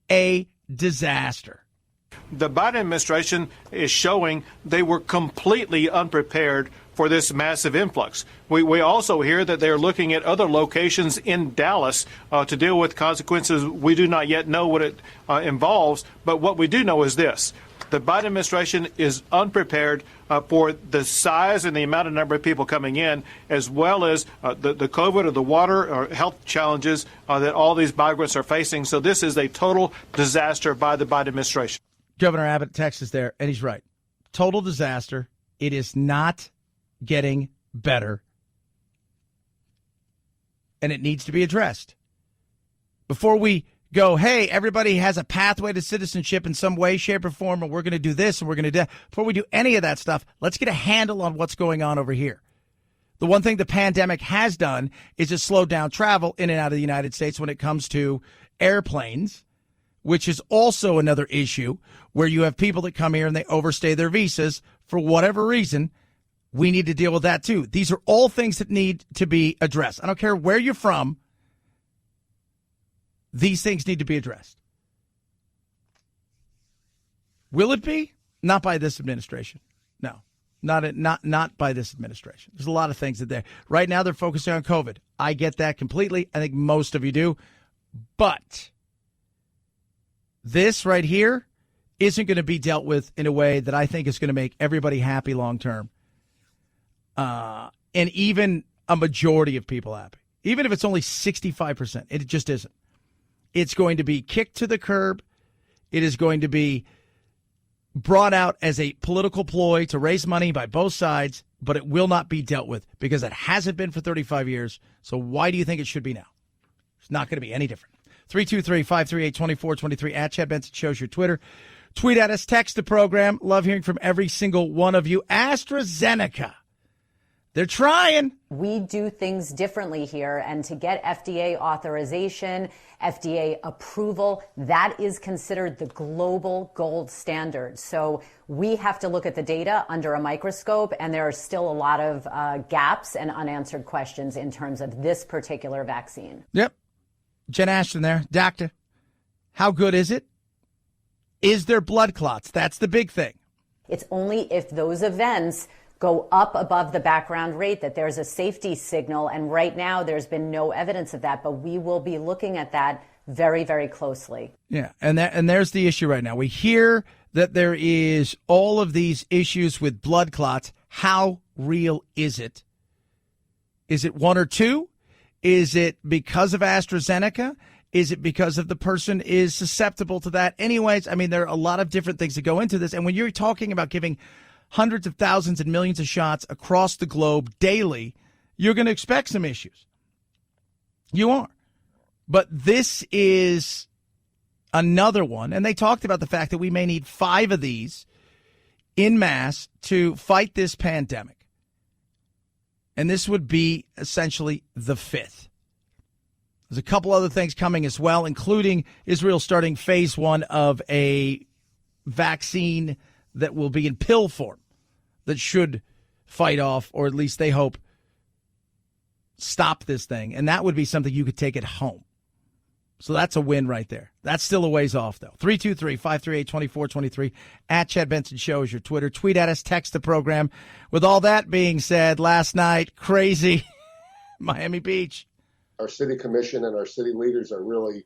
a disaster. The Biden administration is showing they were completely unprepared for this massive influx. We also hear that they're looking at other locations in Dallas to deal with consequences. We do not yet know what it involves, but what we do know is this. The Biden administration is unprepared for the size and the amount of number of people coming in, as well as the COVID or the water or health challenges that all these migrants are facing. So this is a total disaster by the Biden administration. Governor Abbott, Texas there, and he's right. Total disaster. It is not getting better. And it needs to be addressed. Before we go, hey, everybody has a pathway to citizenship in some way, shape, or form, and we're going to do this and we're going to do that. Before we do any of that stuff, let's get a handle on what's going on over here. The one thing the pandemic has done is just slow down travel in and out of the United States when it comes to airplanes, which is also another issue where you have people that come here and they overstay their visas for whatever reason. We need to deal with that, too. These are all things that need to be addressed. I don't care where you're from. These things need to be addressed. Will it be? Not by this administration. No, not by this administration. There's a lot of things that they're right now they're focusing on COVID. I get that completely. I think most of you do. But this right here isn't going to be dealt with in a way that I think is going to make everybody happy long term. And even a majority of people happy. Even if it's only 65%, it just isn't. It's going to be kicked to the curb. It is going to be brought out as a political ploy to raise money by both sides, but it will not be dealt with because it hasn't been for 35 years. So why do you think it should be now? It's not going to be any different. 323-538-2423 at Chad Benson Shows your Twitter. Tweet at us, text the program. Love hearing from every single one of you. Astra Zeneca. They're trying. We do things differently here, and to get FDA authorization, FDA approval, that is considered the global gold standard. So we have to look at the data under a microscope, and there are still a lot of gaps and unanswered questions in terms of this particular vaccine. Yep. Jen Ashton there. Doctor, how good is it? Is there blood clots? That's the big thing. It's only if those events go up above the background rate that there's a safety signal. And right now there's been no evidence of that, but we will be looking at that very, very closely. Yeah. And there's the issue right now. We hear that there is all of these issues with blood clots. How real is it? Is it one or two? Is it because of AstraZeneca? Is it because of the person is susceptible to that? Anyways, I mean, there are a lot of different things that go into this. And when you're talking about giving hundreds of thousands and millions of shots across the globe daily, you're going to expect some issues. You are. But this is another one. And they talked about the fact that we may need 5 of these en masse to fight this pandemic. And this would be essentially the 5th. There's a couple other things coming as well, including Israel starting phase 1 of a vaccine that will be in pill form that should fight off, or at least they hope, stop this thing. And that would be something you could take at home. So that's a win right there. That's still a ways off, though. 323-538-2423 at Chad Benson Show is your Twitter. Tweet at us, text the program. With all that being said, last night, crazy Miami Beach. Our city commission and our city leaders are really,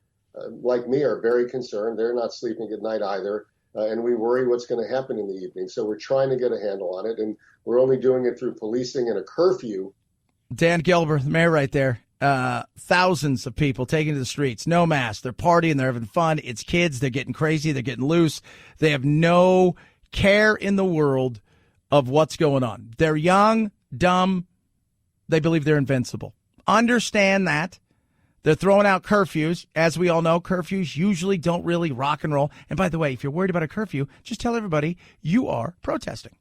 like me, are very concerned. They're not sleeping at night either. And we worry what's going to happen in the evening. So we're trying to get a handle on it. And we're only doing it through policing and a curfew. Dan Gilbert, the mayor right there. Thousands of people taking to the streets. No mask. They're partying. They're having fun. It's kids. They're getting crazy. They're getting loose. They have no care in the world of what's going on. They're young, dumb. They believe they're invincible. Understand that. They're throwing out curfews. As we all know, curfews usually don't really rock and roll. And by the way, if you're worried about a curfew, just tell everybody you are protesting.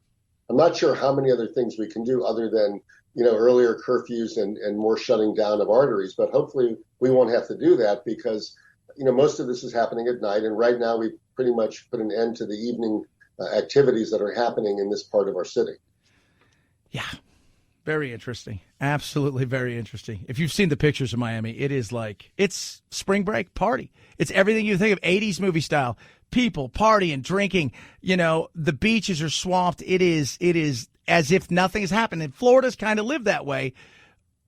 I'm not sure how many other things we can do other than, earlier curfews and more shutting down of arteries. But hopefully we won't have to do that because, most of this is happening at night. And right now we've pretty much put an end to the evening activities that are happening in this part of our city. Yeah. Very interesting. Absolutely very interesting. If you've seen the pictures of Miami, it is like, it's spring break party. It's everything you think of 80s movie style. People partying, drinking, the beaches are swamped. It is as if nothing has happened. And Florida's kind of lived that way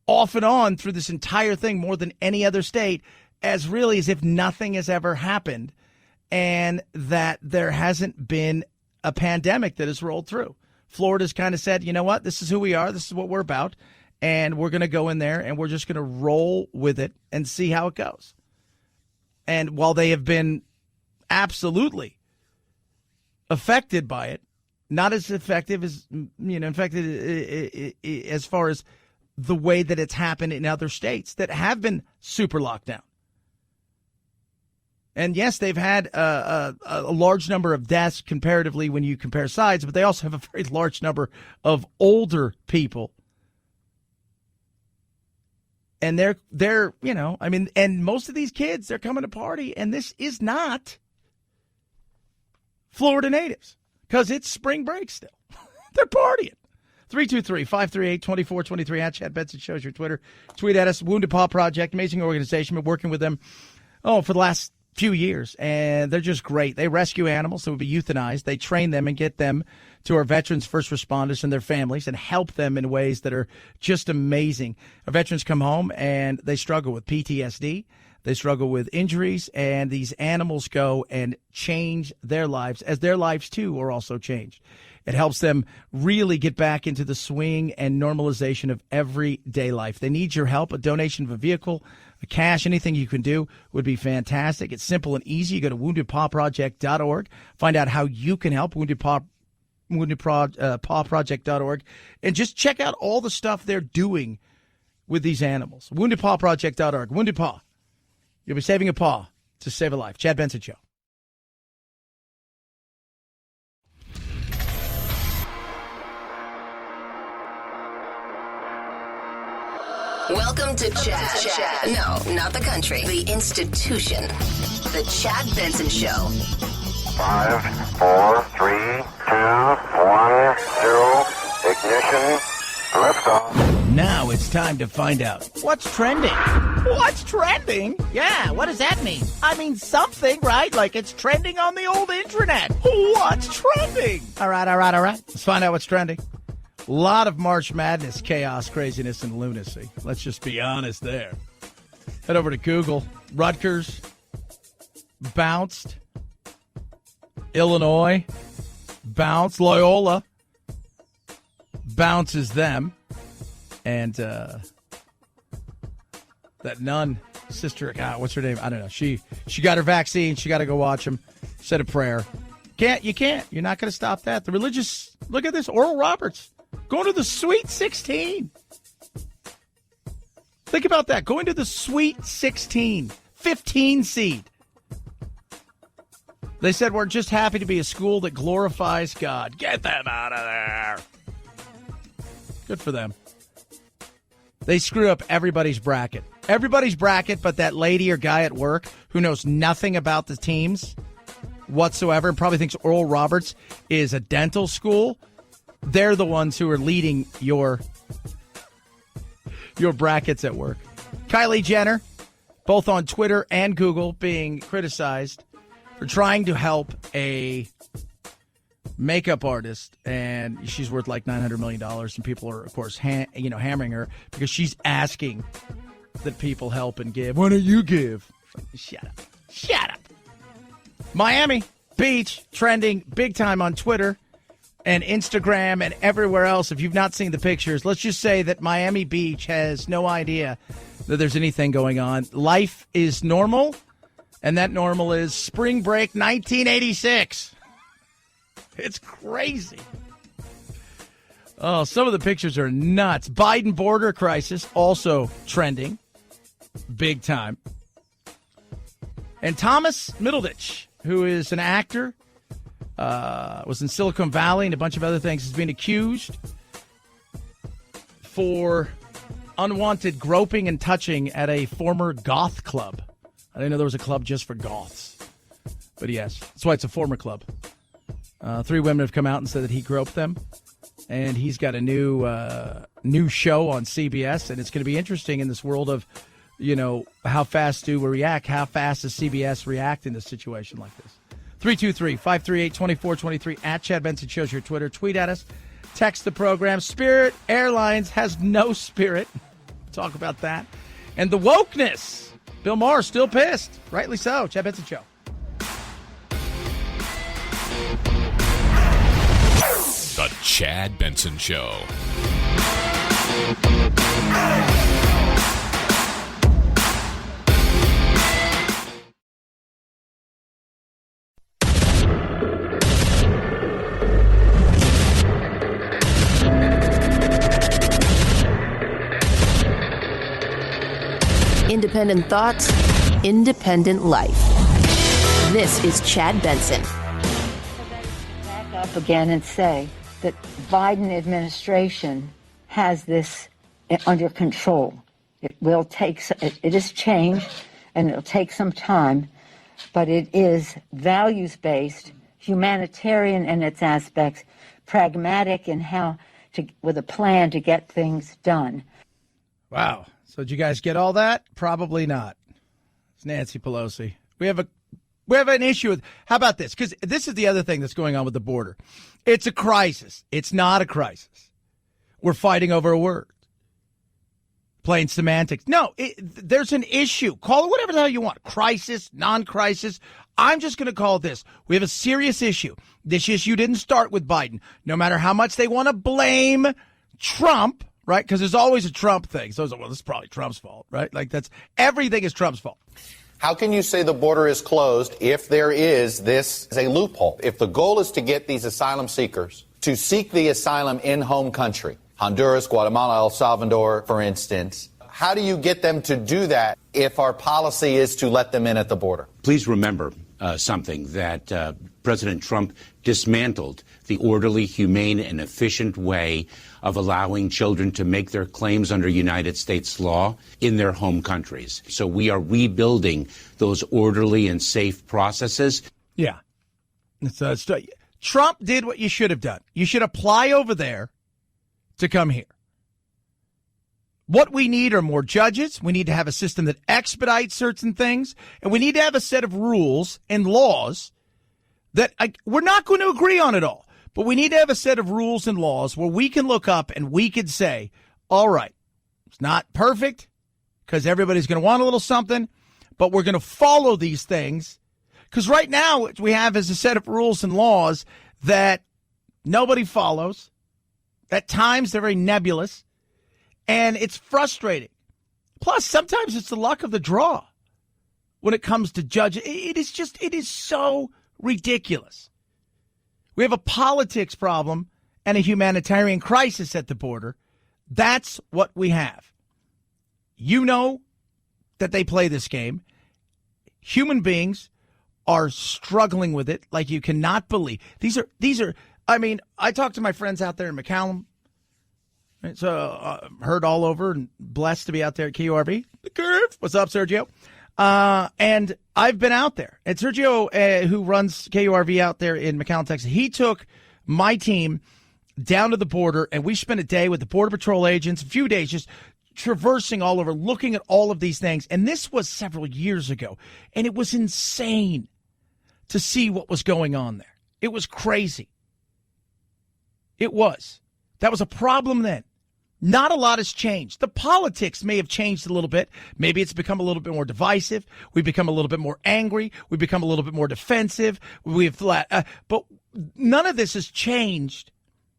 off and on through this entire thing more than any other state, as really as if nothing has ever happened and that there hasn't been a pandemic that has rolled through. Florida's kind of said, you know what, this is who we are, this is what we're about, and we're going to go in there and we're just going to roll with it and see how it goes. And while they have been absolutely affected by it, not as effective as, infected as far as the way that it's happened in other states that have been super locked down. And yes, they've had a large number of deaths comparatively when you compare sides, but they also have a very large number of older people. And they're and most of these kids, they're coming to party, and this is not Florida natives because it's spring break still. They're partying. 323-538-2423 at Chad Benson Shows your Twitter. Tweet at us. Wounded Paw Project, amazing organization. Been working with them for the last few years, and they're just great. They rescue animals that would be euthanized. They train them and get them to our veterans, first responders, and their families and help them in ways that are just amazing. Our veterans come home, and they struggle with PTSD. They struggle with injuries, and these animals go and change their lives as their lives, too, are also changed. It helps them really get back into the swing and normalization of everyday life. They need your help. A donation of a vehicle, a cash, anything you can do would be fantastic. It's simple and easy. You go to woundedpawproject.org. Find out how you can help, woundedpawproject.org, and just check out all the stuff they're doing with these animals. Woundedpawproject.org. Wounded Paw. You'll be saving a paw to save a life. Chad Benson Show. Welcome to Chad. No, not the country. The institution. The Chad Benson Show. 5, 4, 3, 2, 1, 0. Ignition. Liftoff. Now it's time to find out what's trending. What's trending? Yeah, what does that mean? I mean something, right? Like it's trending on the old internet. What's trending? All right. Let's find out what's trending. A lot of March Madness, chaos, craziness, and lunacy. Let's just be honest there. Head over to Google. Rutgers bounced. Illinois bounced. Loyola bounces them. And that nun, sister, what's her name? I don't know. She got her vaccine. She got to go watch them. Said a prayer. You can't. You're not going to stop that. The religious, look at this. Oral Roberts. Going to the Sweet 16. Think about that. Going to the Sweet 16. 15 seed. They said, we're just happy to be a school that glorifies God. Get them out of there. Good for them. They screw up everybody's bracket. Everybody's bracket, but that lady or guy at work who knows nothing about the teams whatsoever and probably thinks Oral Roberts is a dental school. They're the ones who are leading your brackets at work. Kylie Jenner, both on Twitter and Google, being criticized for trying to help a makeup artist, and she's worth like $900 million, and people are, of course, hammering her because she's asking that people help and give. Why don't you give? Shut up. Miami Beach trending big time on Twitter and Instagram and everywhere else. If you've not seen the pictures, let's just say that Miami Beach has no idea that there's anything going on. Life is normal, and that normal is spring break 1986. It's crazy. Oh, some of the pictures are nuts. Biden border crisis also trending big time. And Thomas Middleditch, who is an actor, was in Silicon Valley and a bunch of other things, is being accused for unwanted groping and touching at a former goth club. I didn't know there was a club just for goths. But yes, that's why it's a former club. 3 women have come out and said that he groped them. And he's got a new show on CBS. And it's going to be interesting in this world of, how fast do we react? How fast does CBS react in a situation like this? 323-538-2423 at Chad Benson Shows your Twitter. Tweet at us. Text the program. Spirit Airlines has no spirit. Talk about that. And the wokeness. Bill Maher still pissed. Rightly so. Chad Benson Show. The Chad Benson Show. Independent thoughts, independent life. This is Chad Benson. Back up again and say that Biden administration has this under control. It will take, it is change, and it'll take some time, but it is values-based, humanitarian in its aspects, pragmatic in how to, with a plan to get things done. Wow. So did you guys get all that? Probably not. It's Nancy Pelosi. We have an issue with, how about this? Because this is the other thing that's going on with the border. It's a crisis. It's not a crisis. We're fighting over a word. Plain semantics. No, there's an issue. Call it whatever the hell you want. Crisis, non-crisis. I'm just going to call it this. We have a serious issue. This issue didn't start with Biden. No matter how much they want to blame Trump, right? Because there's always a Trump thing. So, well, this is probably Trump's fault, right? Like everything is Trump's fault. How can you say the border is closed if there is a loophole? If the goal is to get these asylum seekers to seek the asylum in home country, Honduras, Guatemala, El Salvador, for instance, how do you get them to do that if our policy is to let them in at the border? Please remember something, that President Trump dismantled the orderly, humane, and efficient way of allowing children to make their claims under United States law in their home countries. So we are rebuilding those orderly and safe processes. Yeah. Trump did what you should have done. You should apply over there to come here. What we need are more judges. We need to have a system that expedites certain things. And we need to have a set of rules and laws that we're not going to agree on it all. But we need to have a set of rules and laws where we can look up and we can say, all right, it's not perfect because everybody's going to want a little something, but we're going to follow these things. Because right now what we have is a set of rules and laws that nobody follows. At times, they're very nebulous, and it's frustrating. Plus, sometimes it's the luck of the draw when it comes to judging. It is so ridiculous. We have a politics problem and a humanitarian crisis at the border. That's what we have. You know that they play this game. Human beings are struggling with it like you cannot believe. These are. I mean, I talked to my friends out there in McCallum. So heard all over and blessed to be out there at KURV. The Curve. What's up, Sergio? And I've been out there. And Sergio, who runs KURV out there in McAllen, Texas, he took my team down to the border, and we spent a day with the Border Patrol agents, a few days just traversing all over, looking at all of these things. And this was several years ago, and it was insane to see what was going on there. It was crazy. It was. That was a problem then. Not a lot has changed. The politics may have changed a little bit. Maybe it's become a little bit more divisive. We've become a little bit more angry. We've become a little bit more defensive. But none of this has changed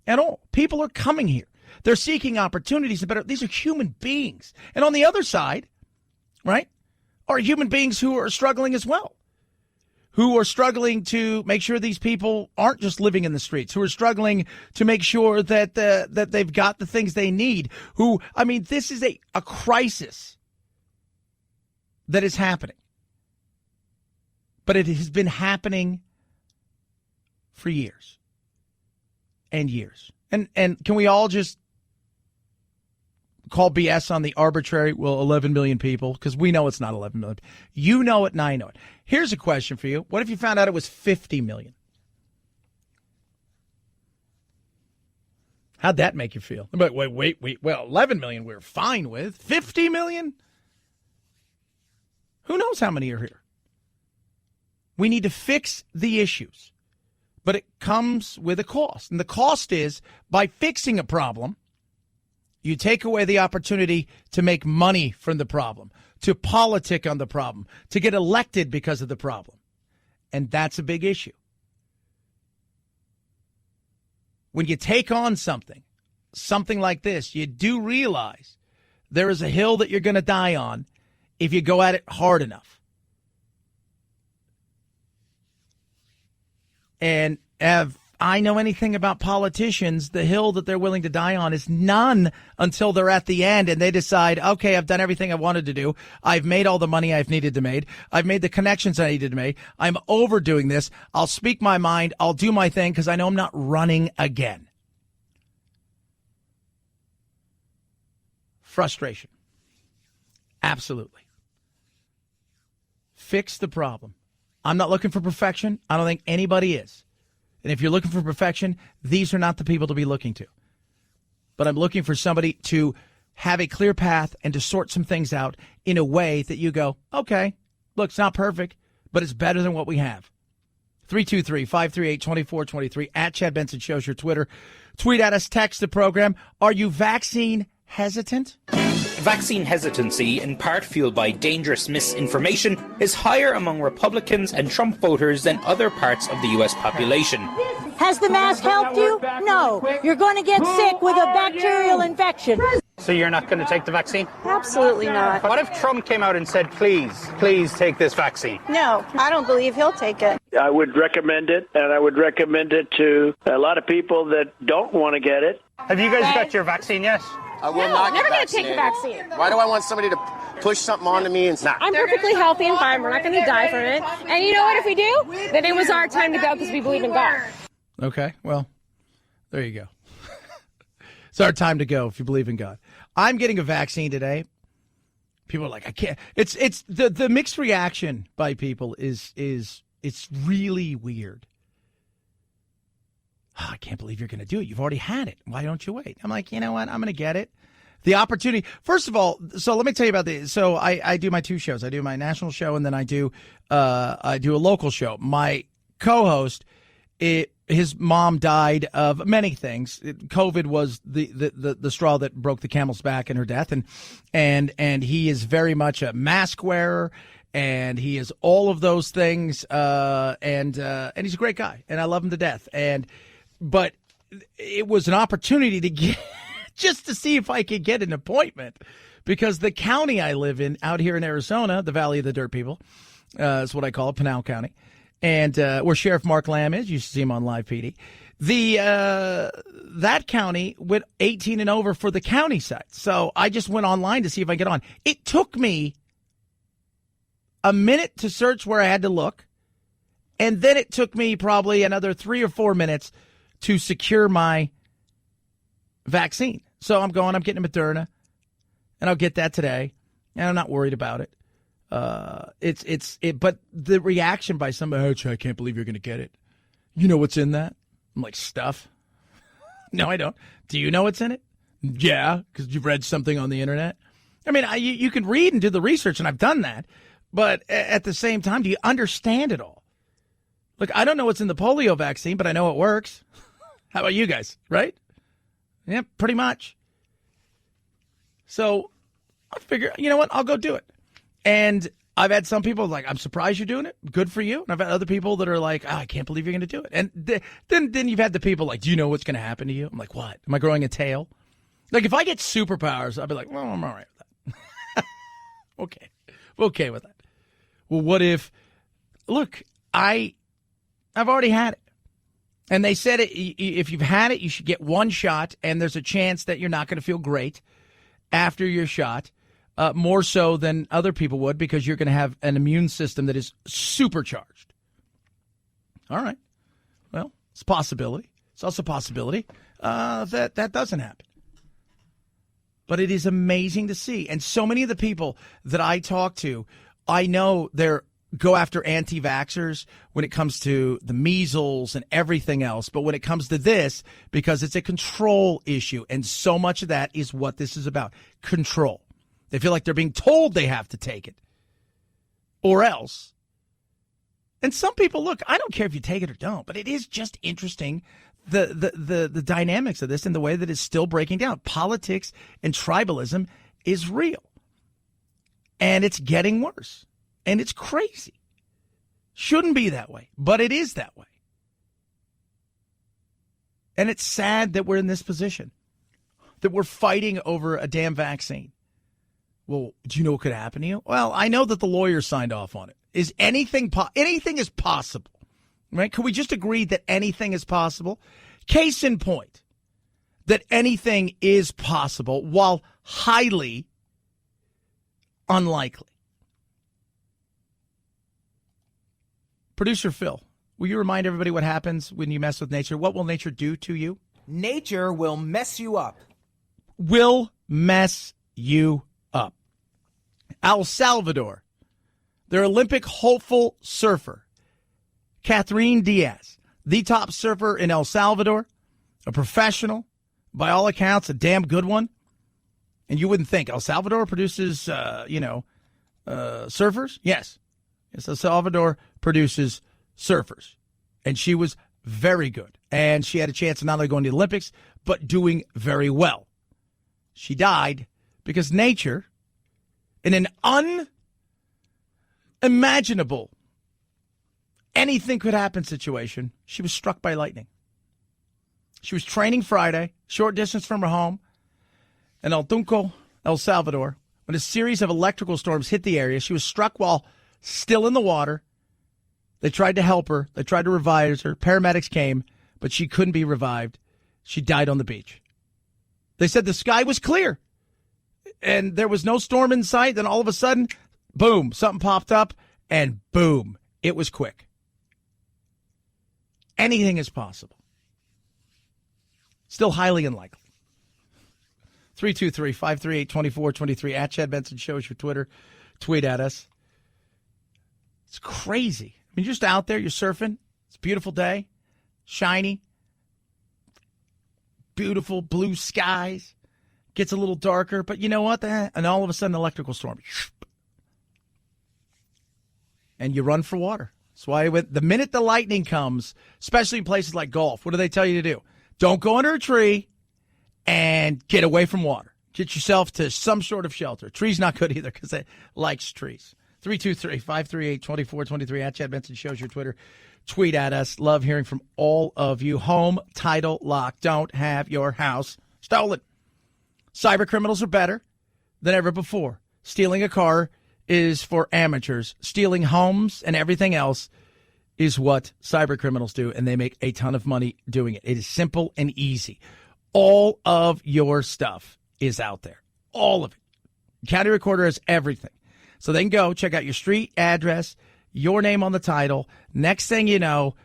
at all. People are coming here. They're seeking opportunities. These are human beings. And on the other side, right, are human beings who are struggling as well, who are struggling to make sure these people aren't just living in the streets, who are struggling to make sure that that they've got the things they need. This is a crisis that is happening. But it has been happening for years and years. And can we all just call BS on the arbitrary, 11 million people? Because we know it's not 11 million. You know it and I know it. Here's a question for you. What if you found out it was 50 million? How'd that make you feel? But wait. Well, 11 million we're fine with. 50 million? Who knows how many are here? We need to fix the issues. But it comes with a cost. And the cost is, by fixing a problem, you take away the opportunity to make money from the problem, to politic on the problem, to get elected because of the problem. And that's a big issue. When you take on something like this, you do realize there is a hill that you're going to die on if you go at it hard enough. And I know anything about politicians, the hill that they're willing to die on is none until they're at the end and they decide, okay, I've done everything I wanted to do. I've made all the money I've needed to make. I've made the connections I needed to make. I'm overdoing this. I'll speak my mind. I'll do my thing because I know I'm not running again. Frustration. Absolutely. Fix the problem. I'm not looking for perfection. I don't think anybody is. And if you're looking for perfection, these are not the people to be looking to. But I'm looking for somebody to have a clear path and to sort some things out in a way that you go, okay, look, it's not perfect, but it's better than what we have. 323-538-2423 at Chad Benson Show's your Twitter. Tweet at us, text the program. Are you vaccine hesitant? Vaccine hesitancy, in part fueled by dangerous misinformation, is higher among Republicans and Trump voters than other parts of the U.S. population. Has the mask helped you? No. You're going to get sick with a bacterial infection. So you're not going to take the vaccine? Absolutely not. What if Trump came out and said, please take this vaccine? No, I don't believe he'll take it. I would recommend it, and I would recommend it to a lot of people that don't want to get it. Have you guys got your vaccine yet? I will not get vaccinated. Never going to take the vaccine. Why do I want somebody to push something onto me and I'm perfectly healthy and fine. We're not going to die from it. And you know what? If we do, then it was our time to go because we believe in God. Okay, well, there you go. It's our time to go if you believe in God. I'm getting a vaccine today. People are like, I can't. It's the mixed reaction by people is it's really weird. Oh, I can't believe you're going to do it. You've already had it. Why don't you wait? I'm like, you know what? I'm going to get it. The opportunity. First of all, so let me tell you about this. So I do my two shows. I do my national show and then I do a local show. My co-host, his mom died of many things. COVID was the straw that broke the camel's back in her death, and he is very much a mask wearer, and he is all of those things, and he's a great guy, and I love him to death. But it was an opportunity to get just to see if I could get an appointment, because the county I live in out here in Arizona, the Valley of the Dirt People, is what I call it, Pinal County. And where Sheriff Mark Lamb is, you should see him on Live PD. That county went 18 and over for the county side. So I just went online to see if I could get on. It took me a minute to search where I had to look, and then it took me probably another 3 or 4 minutes to secure my vaccine. So I'm getting a Moderna, and I'll get that today, and I'm not worried about it. But the reaction by somebody, oh, I can't believe you're going to get it. You know what's in that? I'm like, stuff. No, I don't. Do you know what's in it? Yeah, because you've read something on the internet. I mean, you can read and do the research, and I've done that. But at the same time, do you understand it all? Look, I don't know what's in the polio vaccine, but I know it works. How about you guys, right? Yeah, pretty much. So I figure, you know what? I'll go do it. And I've had some people like, I'm surprised you're doing it. Good for you. And I've had other people that are like, oh, I can't believe you're going to do it. And then you've had the people like, do you know what's going to happen to you? I'm like, what? Am I growing a tail? Like, if I get superpowers, I'll be like, well, I'm all right with that. Okay with that. Well, what if, look, I've already had it. And they said if you've had it, you should get one shot, and there's a chance that you're not going to feel great after your shot. More so than other people would, because you're going to have an immune system that is supercharged. All right. Well, it's a possibility. It's also a possibility that doesn't happen. But it is amazing to see. And so many of the people that I talk to, I know they're go after anti-vaxxers when it comes to the measles and everything else. But when it comes to this, because it's a control issue, and so much of that is what this is about, control. They feel like they're being told they have to take it or else. And some people, look, I don't care if you take it or don't, but it is just interesting, the dynamics of this and the way that it's still breaking down. Politics and tribalism is real. And it's getting worse. And it's crazy. Shouldn't be that way, but it is that way. And it's sad that we're in this position, that we're fighting over a damn vaccine. Well, do you know what could happen to you? Well, I know that the lawyer signed off on it. Is anything is possible. Right? Could we just agree that anything is possible? Case in point, that anything is possible while highly unlikely. Producer Phil, will you remind everybody what happens when you mess with nature? What will nature do to you? Nature will mess you up. Will mess you up. El Salvador, their Olympic hopeful surfer, Catherine Diaz, the top surfer in El Salvador, a professional, by all accounts, a damn good one. And you wouldn't think El Salvador produces, surfers? Yes. Yes, El Salvador produces surfers. And she was very good. And she had a chance of not only going to the Olympics, but doing very well. She died because nature, in an unimaginable, anything could happen situation, she was struck by lightning. She was training Friday, short distance from her home, in El Tunco, El Salvador, when a series of electrical storms hit the area. She was struck while still in the water. They tried to help her. They tried to revive her. Paramedics came, but she couldn't be revived. She died on the beach. They said the sky was clear, and there was no storm in sight. Then all of a sudden, boom, something popped up, and boom, it was quick. Anything is possible. Still highly unlikely. 323-538-2423 at Chad Benson Show is your Twitter. Tweet at us. It's crazy. I mean, you're just out there, you're surfing. It's a beautiful day. Shiny. Beautiful blue skies. Gets a little darker, but you know what? And all of a sudden, electrical storm. And you run for water. That's why the minute the lightning comes, especially in places like golf, what do they tell you to do? Don't go under a tree and get away from water. Get yourself to some sort of shelter. Tree's not good either because it likes trees. 323-538-2423 at Chad Benson Shows your Twitter. Tweet at us. Love hearing from all of you. Home title lock. Don't have your house stolen. Cyber criminals are better than ever before. Stealing a car is for amateurs. Stealing homes and everything else is what cyber criminals do, and they make a ton of money doing it. It is simple and easy. All of your stuff is out there. All of it. County Recorder has everything. So they can go check out your street address, your name on the title. Next thing you know,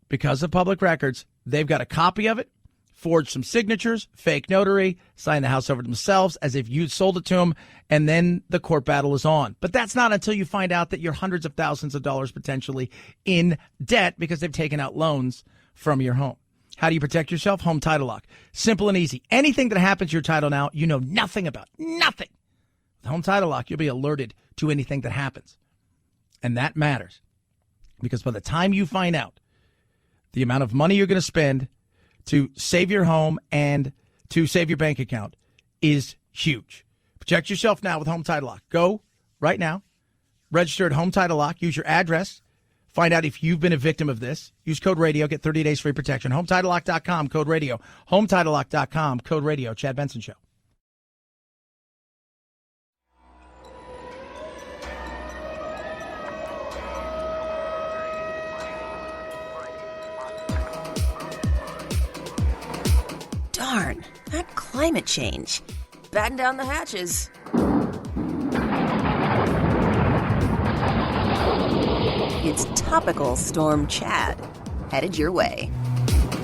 because of public records, they've got a copy of it, forged some signatures, fake notary, sign the house over themselves as if you sold it to them, and then the court battle is on. But that's not until you find out that you're hundreds of thousands of dollars potentially in debt because they've taken out loans from your home. How do you protect yourself? Home title lock. Simple and easy. Anything that happens to your title now, you know nothing about. Nothing. With home title lock, you'll be alerted to anything that happens. And that matters. Because by the time you find out the amount of money you're going to spend to save your home and to save your bank account is huge. Protect yourself now with Home Title Lock. Go right now. Register at Home Title Lock. Use your address. Find out if you've been a victim of this. Use code radio. Get 30 days free protection. HomeTitleLock.com, code radio. HomeTitleLock.com, code radio. Chad Benson Show. Darn, that climate change. Batten down the hatches. It's Topical Storm Chad, headed your way.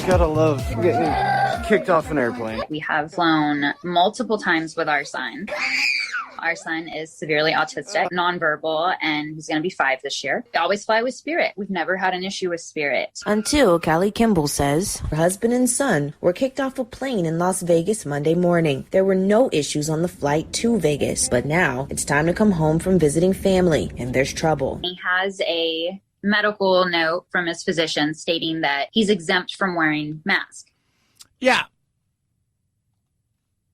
Gotta love getting kicked off an airplane. We have flown multiple times with our son. Our son is severely autistic, nonverbal, and he's going to be 5 this year. We always fly with Spirit. We've never had an issue with Spirit. Until Callie Kimball says her husband and son were kicked off a plane in Las Vegas Monday morning. There were no issues on the flight to Vegas, but now it's time to come home from visiting family, and there's trouble. He has a medical note from his physician stating that he's exempt from wearing masks. Yeah.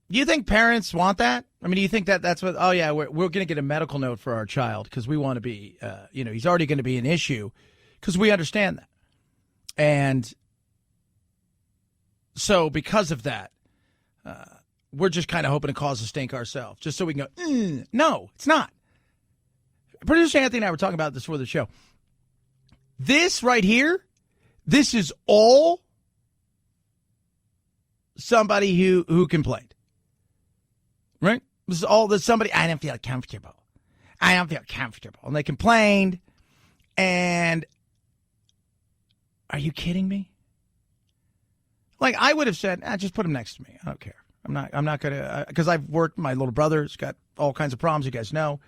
Do you think parents want that? I mean, do you think that that's what, oh, yeah, we're going to get a medical note for our child because we want to be, he's already going to be an issue because we understand that. And so because of that, we're just kind of hoping to cause a stink ourselves just so we can go, no, it's not. Producer Anthony and I were talking about this before the show. This right here This is all somebody who complained. Right? This is all that somebody, I don't feel comfortable. I don't feel comfortable. And they complained. And are you kidding me? Like, I would have said, just put him next to me. I don't care. I'm not going to, because I've worked, my little brother's got all kinds of problems, you guys know.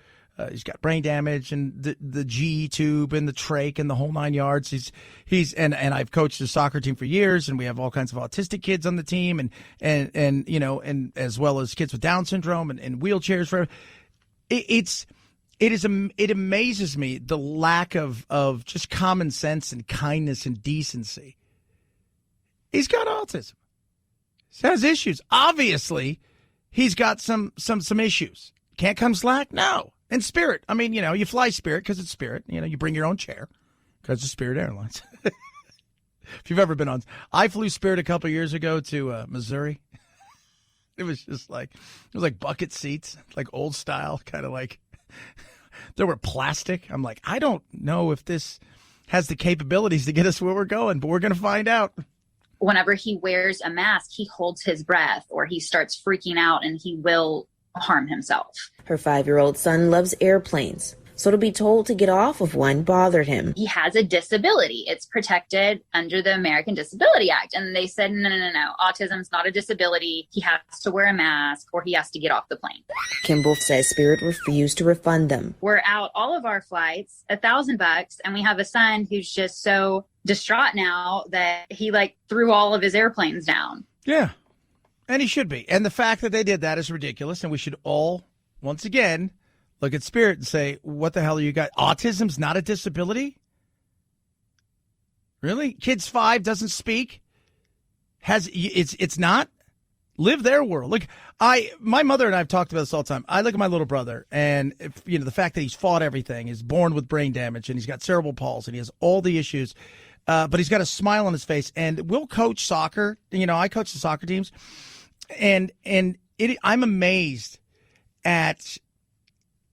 He's got brain damage and the G tube and the trach and the whole 9 yards. And I've coached a soccer team for years, and we have all kinds of autistic kids on the team, and you know, and as well as kids with Down syndrome and wheelchairs for it amazes me the lack of just common sense and kindness and decency. He's got autism. He has issues. Obviously, he's got some issues. Can't come slack? No. And Spirit. I mean, you know, you fly Spirit because it's Spirit. You know, you bring your own chair because it's Spirit Airlines. If you've ever been on, I flew Spirit a couple years ago to Missouri. It was like bucket seats, like old style, kind of like there were plastic. I'm like, I don't know if this has the capabilities to get us where we're going, but we're going to find out. Whenever he wears a mask, he holds his breath or he starts freaking out and he will harm himself. Her 5-year-old son loves airplanes, so to be told to get off of one bothered him. He has a disability. It's protected under the American Disability Act. And they said, no. Autism's not a disability. He has to wear a mask or he has to get off the plane. Kimball says Spirit refused to refund them. We're out all of our flights, $1,000, and we have a son who's just so distraught now that he threw all of his airplanes down. Yeah. And he should be. And the fact that they did that is ridiculous. And we should all, once again, look at Spirit and say, what the hell are you guys? Autism's not a disability? Really? Kid's 5, doesn't speak? It's not? Live their world. Look, my mother and I have talked about this all the time. I look at my little brother, and the fact that he's fought everything, is born with brain damage, and he's got cerebral palsy, and he has all the issues, but he's got a smile on his face. And we'll coach soccer. I coach the soccer teams, and I'm amazed at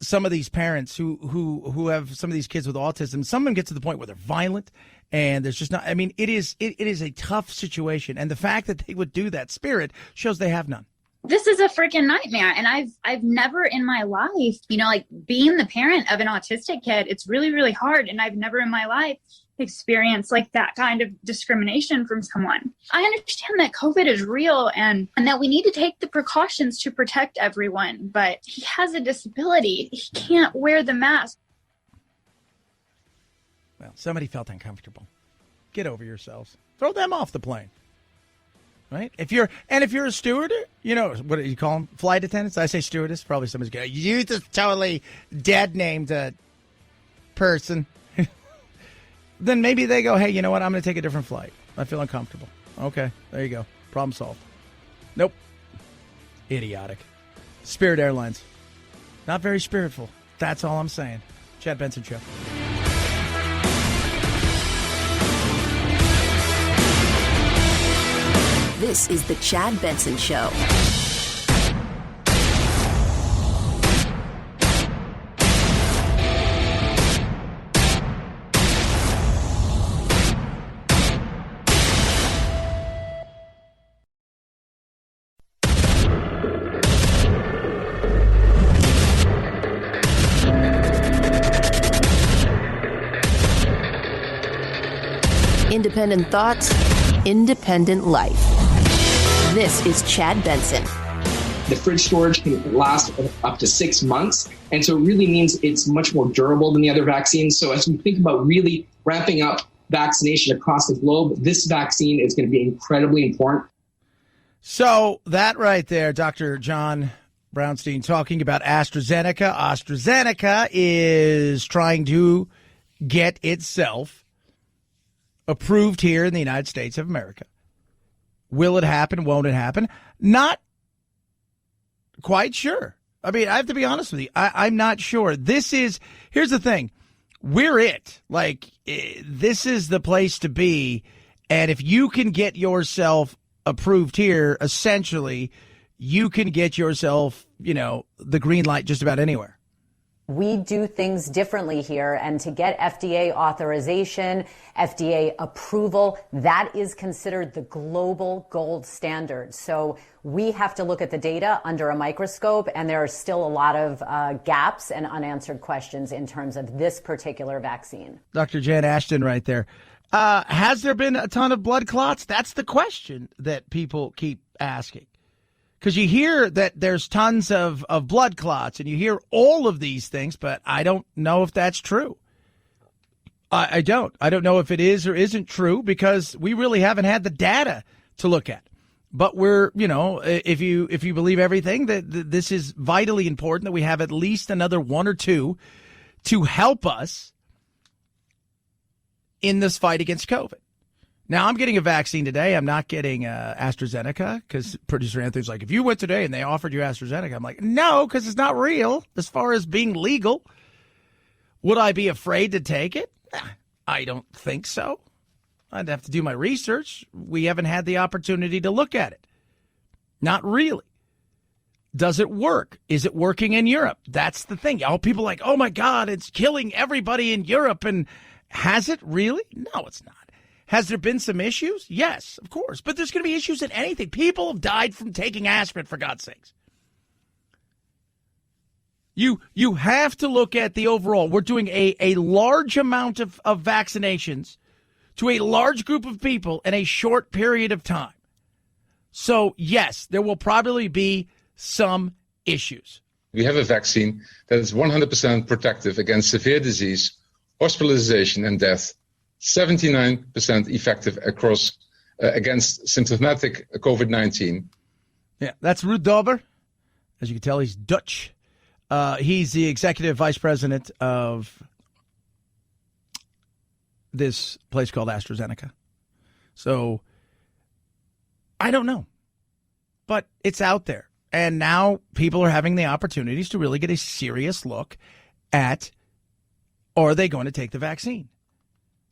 some of these parents who have some of these kids with autism. Some of them get to the point where they're violent, and there's just not. I mean, it is a tough situation, and the fact that they would do that, Spirit, shows they have none. This is a freaking nightmare, and I've never in my life, being the parent of an autistic kid, it's really, really hard, and I've never in my life experienced that kind of discrimination from someone. I understand that COVID is real and that we need to take the precautions to protect everyone, but he has a disability. He can't wear the mask. Well, somebody felt uncomfortable. Get over yourselves. Throw them off the plane. Right? If you're a steward, what do you call them? Flight attendants? I say stewardess. Probably somebody's going to use this totally dead named person. Then maybe they go, hey, you know what? I'm going to take a different flight. I feel uncomfortable. Okay, there you go. Problem solved. Nope. Idiotic. Spirit Airlines. Not very spiritful. That's all I'm saying. Chad Benson Show. This is the Chad Benson Show. Independent thoughts, independent life. This is Chad Benson. The fridge storage can last up to 6 months, and so it really means it's much more durable than the other vaccines. So as we think about really ramping up vaccination across the globe, this vaccine is going to be incredibly important. So that right there, Dr. John Brownstein talking about Astra Zeneca. Astra Zeneca is trying to get itself approved here in the United States of America. Will it happen? Won't it happen? Not quite sure. I mean, I have to be honest with you. I'm not sure. Here's the thing. We're it. This is the place to be. And if you can get yourself approved here, essentially, you can get yourself, the green light just about anywhere. We do things differently here, and to get FDA authorization, FDA approval, that is considered the global gold standard. So we have to look at the data under a microscope, and there are still a lot of gaps and unanswered questions in terms of this particular vaccine. Dr. Jan Ashton right there. Has there been a ton of blood clots? That's the question that people keep asking. Because you hear that there's tons of blood clots, and you hear all of these things, but I don't know if that's true. I don't. I don't know if it is or isn't true, because we really haven't had the data to look at. But we're, if you believe everything, that this is vitally important that we have at least another one or two to help us in this fight against COVID. Now, I'm getting a vaccine today. I'm not getting Astra Zeneca, because producer Anthony's like, if you went today and they offered you Astra Zeneca, I'm like, no, because it's not real as far as being legal. Would I be afraid to take it? I don't think so. I'd have to do my research. We haven't had the opportunity to look at it. Not really. Does it work? Is it working in Europe? That's the thing. All people are like, oh, my God, it's killing everybody in Europe. And has it really? No, it's not. Has there been some issues? Yes, of course. But there's going to be issues in anything. People have died from taking aspirin, for God's sakes. You have to look at the overall. We're doing a large amount of vaccinations to a large group of people in a short period of time. So, yes, there will probably be some issues. We have a vaccine that is 100% protective against severe disease, hospitalization, and death. 79% effective against symptomatic COVID-19. Yeah, that's Ruud Dober. As you can tell, he's Dutch. He's the executive vice president of this place called Astra Zeneca. So, I don't know. But it's out there. And now people are having the opportunities to really get a serious look at, are they going to take the vaccine?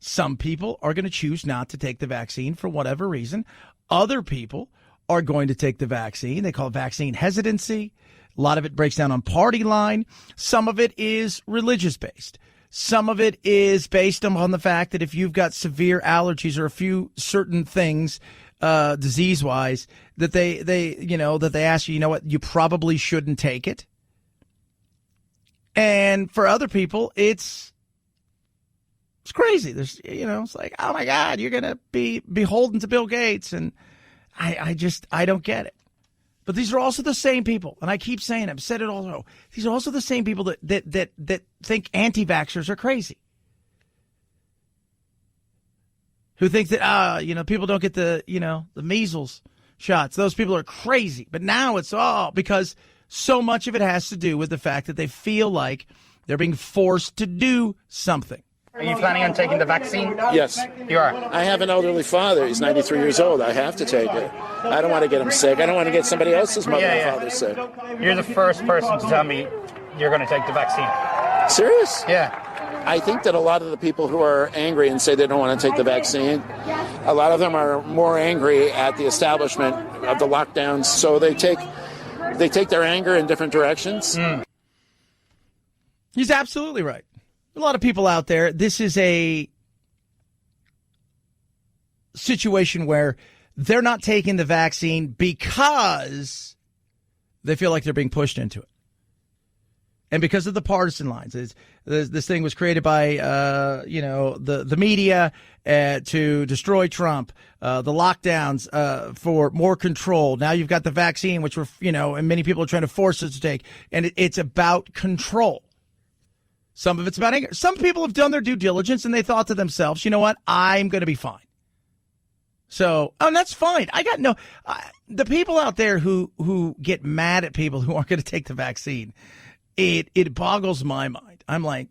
Some people are going to choose not to take the vaccine for whatever reason. Other people are going to take the vaccine. They call it vaccine hesitancy. A lot of it breaks down on party line. Some of it is religious based. Some of it is based on the fact that if you've got severe allergies or a few certain things, disease wise, that they ask you, you probably shouldn't take it. And for other people, it's crazy. There's, it's like, oh my God, you're going to be beholden to Bill Gates. And I don't get it. But these are also the same people. And I keep saying, I've said it all over. These are also the same people that think anti-vaxxers are crazy. Who think that, people don't get the measles shots. Those people are crazy. But now it's all because so much of it has to do with the fact that they feel like they're being forced to do something. Are you planning on taking the vaccine? Yes. You are? I have an elderly father. He's 93 years old. I have to take it. I don't want to get him sick. I don't want to get somebody else's mother and father sick. You're the first person to tell me you're going to take the vaccine. Serious? Yeah. I think that a lot of the people who are angry and say they don't want to take the vaccine, a lot of them are more angry at the establishment of the lockdowns. So they take their anger in different directions. He's absolutely right. A lot of people out there, this is a situation where they're not taking the vaccine because they feel like they're being pushed into it. And because of the partisan lines. This thing was created by, the media to destroy Trump, the lockdowns for more control. Now you've got the vaccine, which and many people are trying to force us to take. And it's about control. Some of it's about anger. Some people have done their due diligence and they thought to themselves, you know what? I'm going to be fine. So, that's fine. I got the people out there who get mad at people who aren't going to take the vaccine. It boggles my mind. I'm like,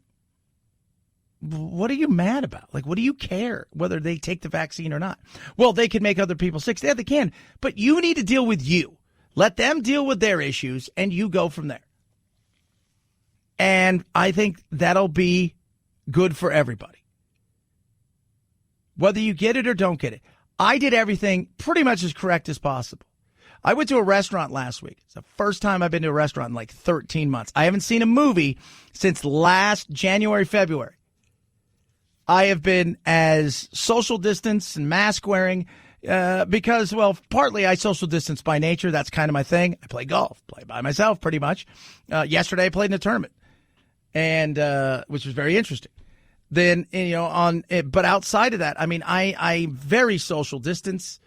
what are you mad about? Like, what do you care whether they take the vaccine or not? Well, they can make other people sick. Yeah, they can. But you need to deal with you. Let them deal with their issues and you go from there. And I think that'll be good for everybody. Whether you get it or don't get it. I did everything pretty much as correct as possible. I went to a restaurant last week. It's the first time I've been to a restaurant in like 13 months. I haven't seen a movie since last January, February. I have been as social distance and mask wearing because, well, partly I social distance by nature. That's kind of my thing. I play golf, play by myself pretty much. Yesterday I played in a tournament, and which was very interesting. Then, but outside of that, I mean, I very social distance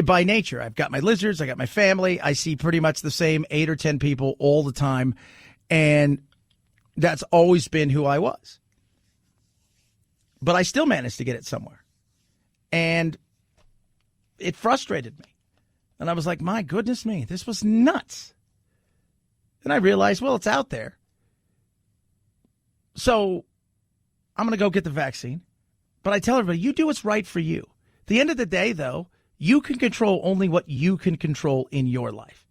by nature. I've got my lizards, I got my family. I see pretty much the same 8 or 10 people all the time, and that's always been who I was. But I still managed to get it somewhere, and it frustrated me. And I was like, my goodness me, this was nuts. And I realized, well, it's out there. So I'm going to go get the vaccine. But I tell everybody, you do what's right for you. At the end of the day, though, you can control only what you can control in your life.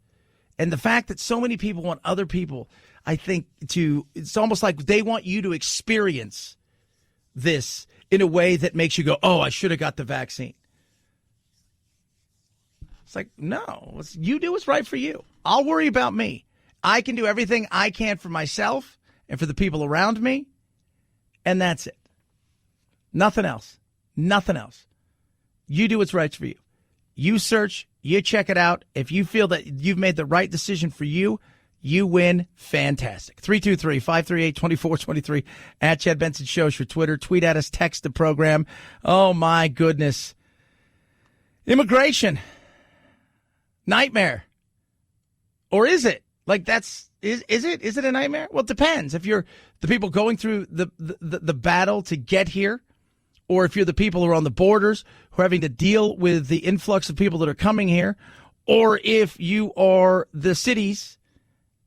And the fact that so many people want other people, I think, it's almost like they want you to experience this in a way that makes you go, oh, I should have got the vaccine. It's like, no, you do what's right for you. I'll worry about me. I can do everything I can for myself and for the people around me. And that's it. Nothing else. Nothing else. You do what's right for you. You search, you check it out. If you feel that you've made the right decision for you, you win. Fantastic. 323-538-2423 at Chad Benson Shows for Twitter. Tweet at us, text the program. Oh, my goodness. Immigration. Nightmare. Or is it? Like is it a nightmare? Well, it depends. If you're the people going through the battle to get here, or if you're the people who are on the borders who are having to deal with the influx of people that are coming here, or if you are the cities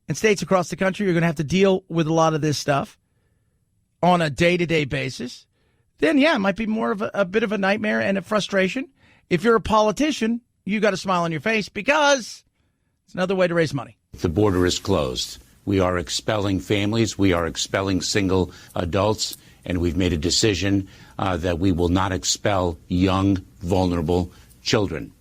and states across the country, you're going to have to deal with a lot of this stuff on a day-to-day basis, then, yeah, it might be more of a bit of a nightmare and a frustration. If you're a politician, you got a smile on your face because it's another way to raise money. The border is closed. We are expelling families. We are expelling single adults. And we've made a decision that we will not expel young, vulnerable children.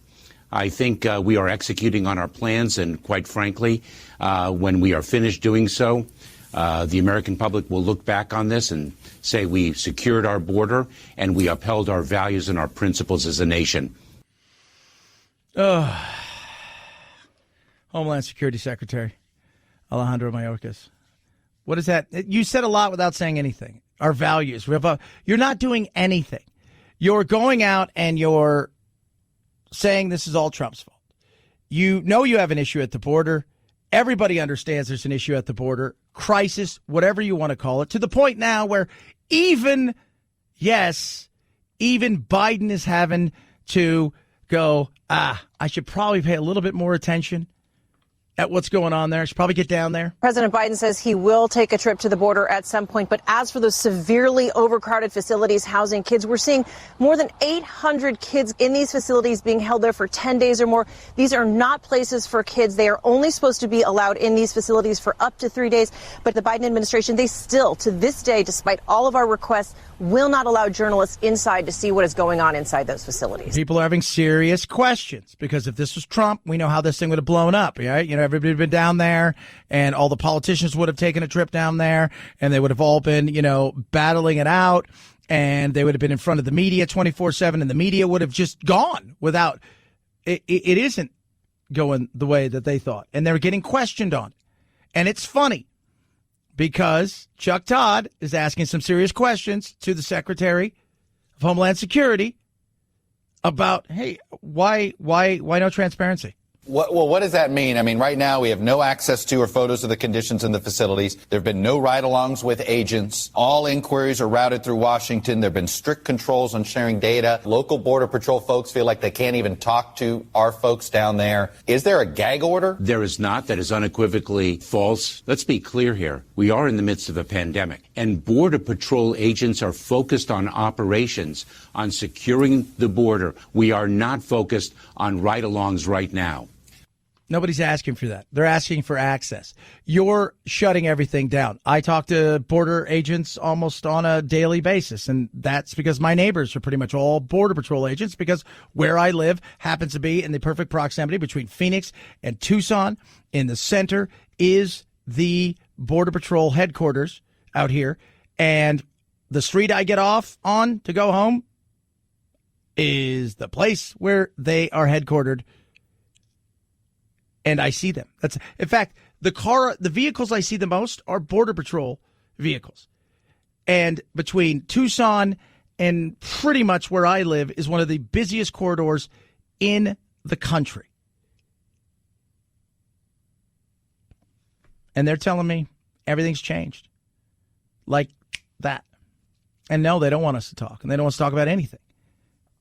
I think we are executing on our plans. And quite frankly, when we are finished doing so, the American public will look back on this and say we secured our border and we upheld our values and our principles as a nation. Homeland Security Secretary Alejandro Mayorkas. What is that? You said a lot without saying anything. Our values. You're not doing anything. You're going out and you're saying this is all Trump's fault. You know you have an issue at the border. Everybody understands there's an issue at the border. Crisis, whatever you want to call it, to the point now where even Biden is having to go, I should probably pay a little bit more attention at what's going on there. I should probably get down there. President Biden says he will take a trip to the border at some point. But as for those severely overcrowded facilities housing kids, we're seeing more than 800 kids in these facilities being held there for 10 days or more. These are not places for kids. They are only supposed to be allowed in these facilities for up to 3 days. But the Biden administration, they still, to this day, despite all of our requests, will not allow journalists inside to see what is going on inside those facilities. People are having serious questions because if this was Trump, we know how this thing would have blown up, right? You know, everybody would have been down there and all the politicians would have taken a trip down there and they would have all been, battling it out and they would have been in front of the media 24/7 and the media would have just gone without it. It isn't going the way that they thought and they're getting questioned on it. And it's funny because Chuck Todd is asking some serious questions to the Secretary of Homeland Security about, hey, why no transparency? What does that mean? I mean, right now we have no access to or photos of the conditions in the facilities. There have been no ride-alongs with agents. All inquiries are routed through Washington. There have been strict controls on sharing data. Local Border Patrol folks feel like they can't even talk to our folks down there. Is there a gag order? There is not. That is unequivocally false. Let's be clear here. We are in the midst of a pandemic, and Border Patrol agents are focused on operations, on securing the border. We are not focused on ride-alongs right now. Nobody's asking for that. They're asking for access. You're shutting everything down. I talk to border agents almost on a daily basis, and that's because my neighbors are pretty much all Border Patrol agents, because where I live happens to be in the perfect proximity between Phoenix and Tucson. In the center is the Border Patrol headquarters out here, and the street I get off on to go home is the place where they are headquartered. And I see them. In fact, the vehicles I see the most are Border Patrol vehicles. And between Tucson and pretty much where I live is one of the busiest corridors in the country. And they're telling me everything's changed. Like that. And no, they don't want us to talk. And they don't want us to talk about anything.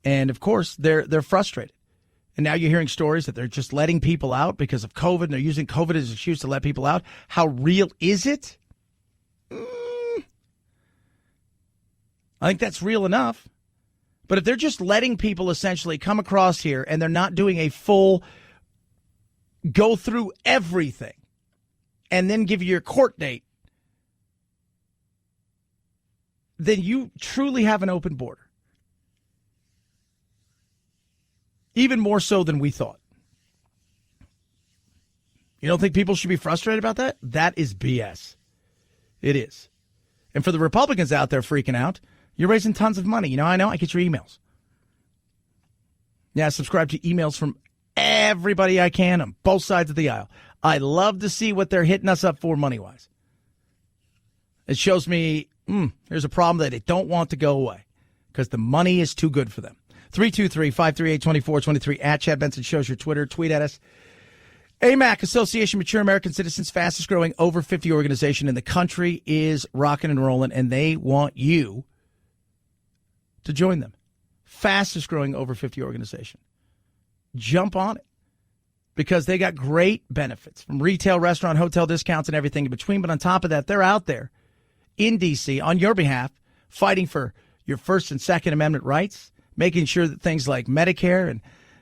And, of course, they're frustrated. And now you're hearing stories that they're just letting people out because of COVID, and they're using COVID as an excuse to let people out. How real is it? I think that's real enough. But if they're just letting people essentially come across here and they're not doing a full go through everything and then give you your court date, then you truly have an open border. Even more so than we thought. You don't think people should be frustrated about that? That is BS. It is. And for the Republicans out there freaking out, you're raising tons of money. I know. I get your emails. Yeah, I subscribe to emails from everybody I can on both sides of the aisle. I love to see what they're hitting us up for money-wise. It shows me, there's a problem that they don't want to go away because the money is too good for them. 323-538-2423 at Chad Benson Show's your Twitter. Tweet at us. AMAC, Association of Mature American Citizens, fastest growing over 50 organization in the country, is rocking and rolling, and they want you to join them. Fastest growing over 50 organization. Jump on it because they got great benefits from retail, restaurant, hotel discounts, and everything in between. But on top of that, they're out there in D.C. on your behalf fighting for your First and Second Amendment rights, making sure that things like Medicare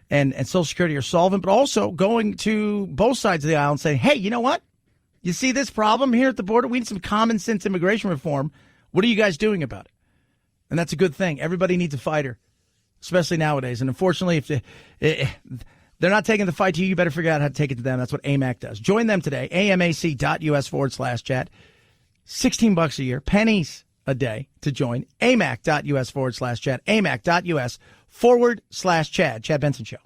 and Social Security are solvent, but also going to both sides of the aisle and saying, hey, you know what? You see this problem here at the border? We need some common sense immigration reform. What are you guys doing about it? And that's a good thing. Everybody needs a fighter, especially nowadays. And unfortunately, if they're not taking the fight to you, you better figure out how to take it to them. That's what AMAC does. Join them today, amac.us/chat. $16 a year, pennies a day to join. amac.us/chat. amac.us/Chad. Chad Benson Show.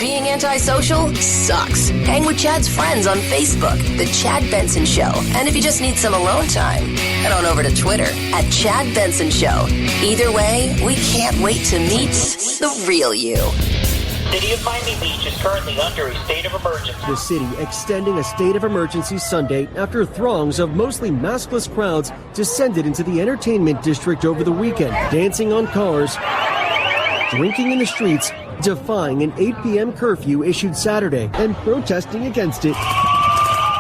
Being antisocial sucks. Hang with Chad's friends on Facebook, The Chad Benson Show. And if you just need some alone time, head on over to Twitter at Chad Benson Show. Either way, we can't wait to meet the real you. City of Miami Beach is currently under a state of emergency. The city extending a state of emergency Sunday after throngs of mostly maskless crowds descended into the entertainment district over the weekend, dancing on cars, drinking in the streets, defying an 8 p.m. curfew issued Saturday and protesting against it.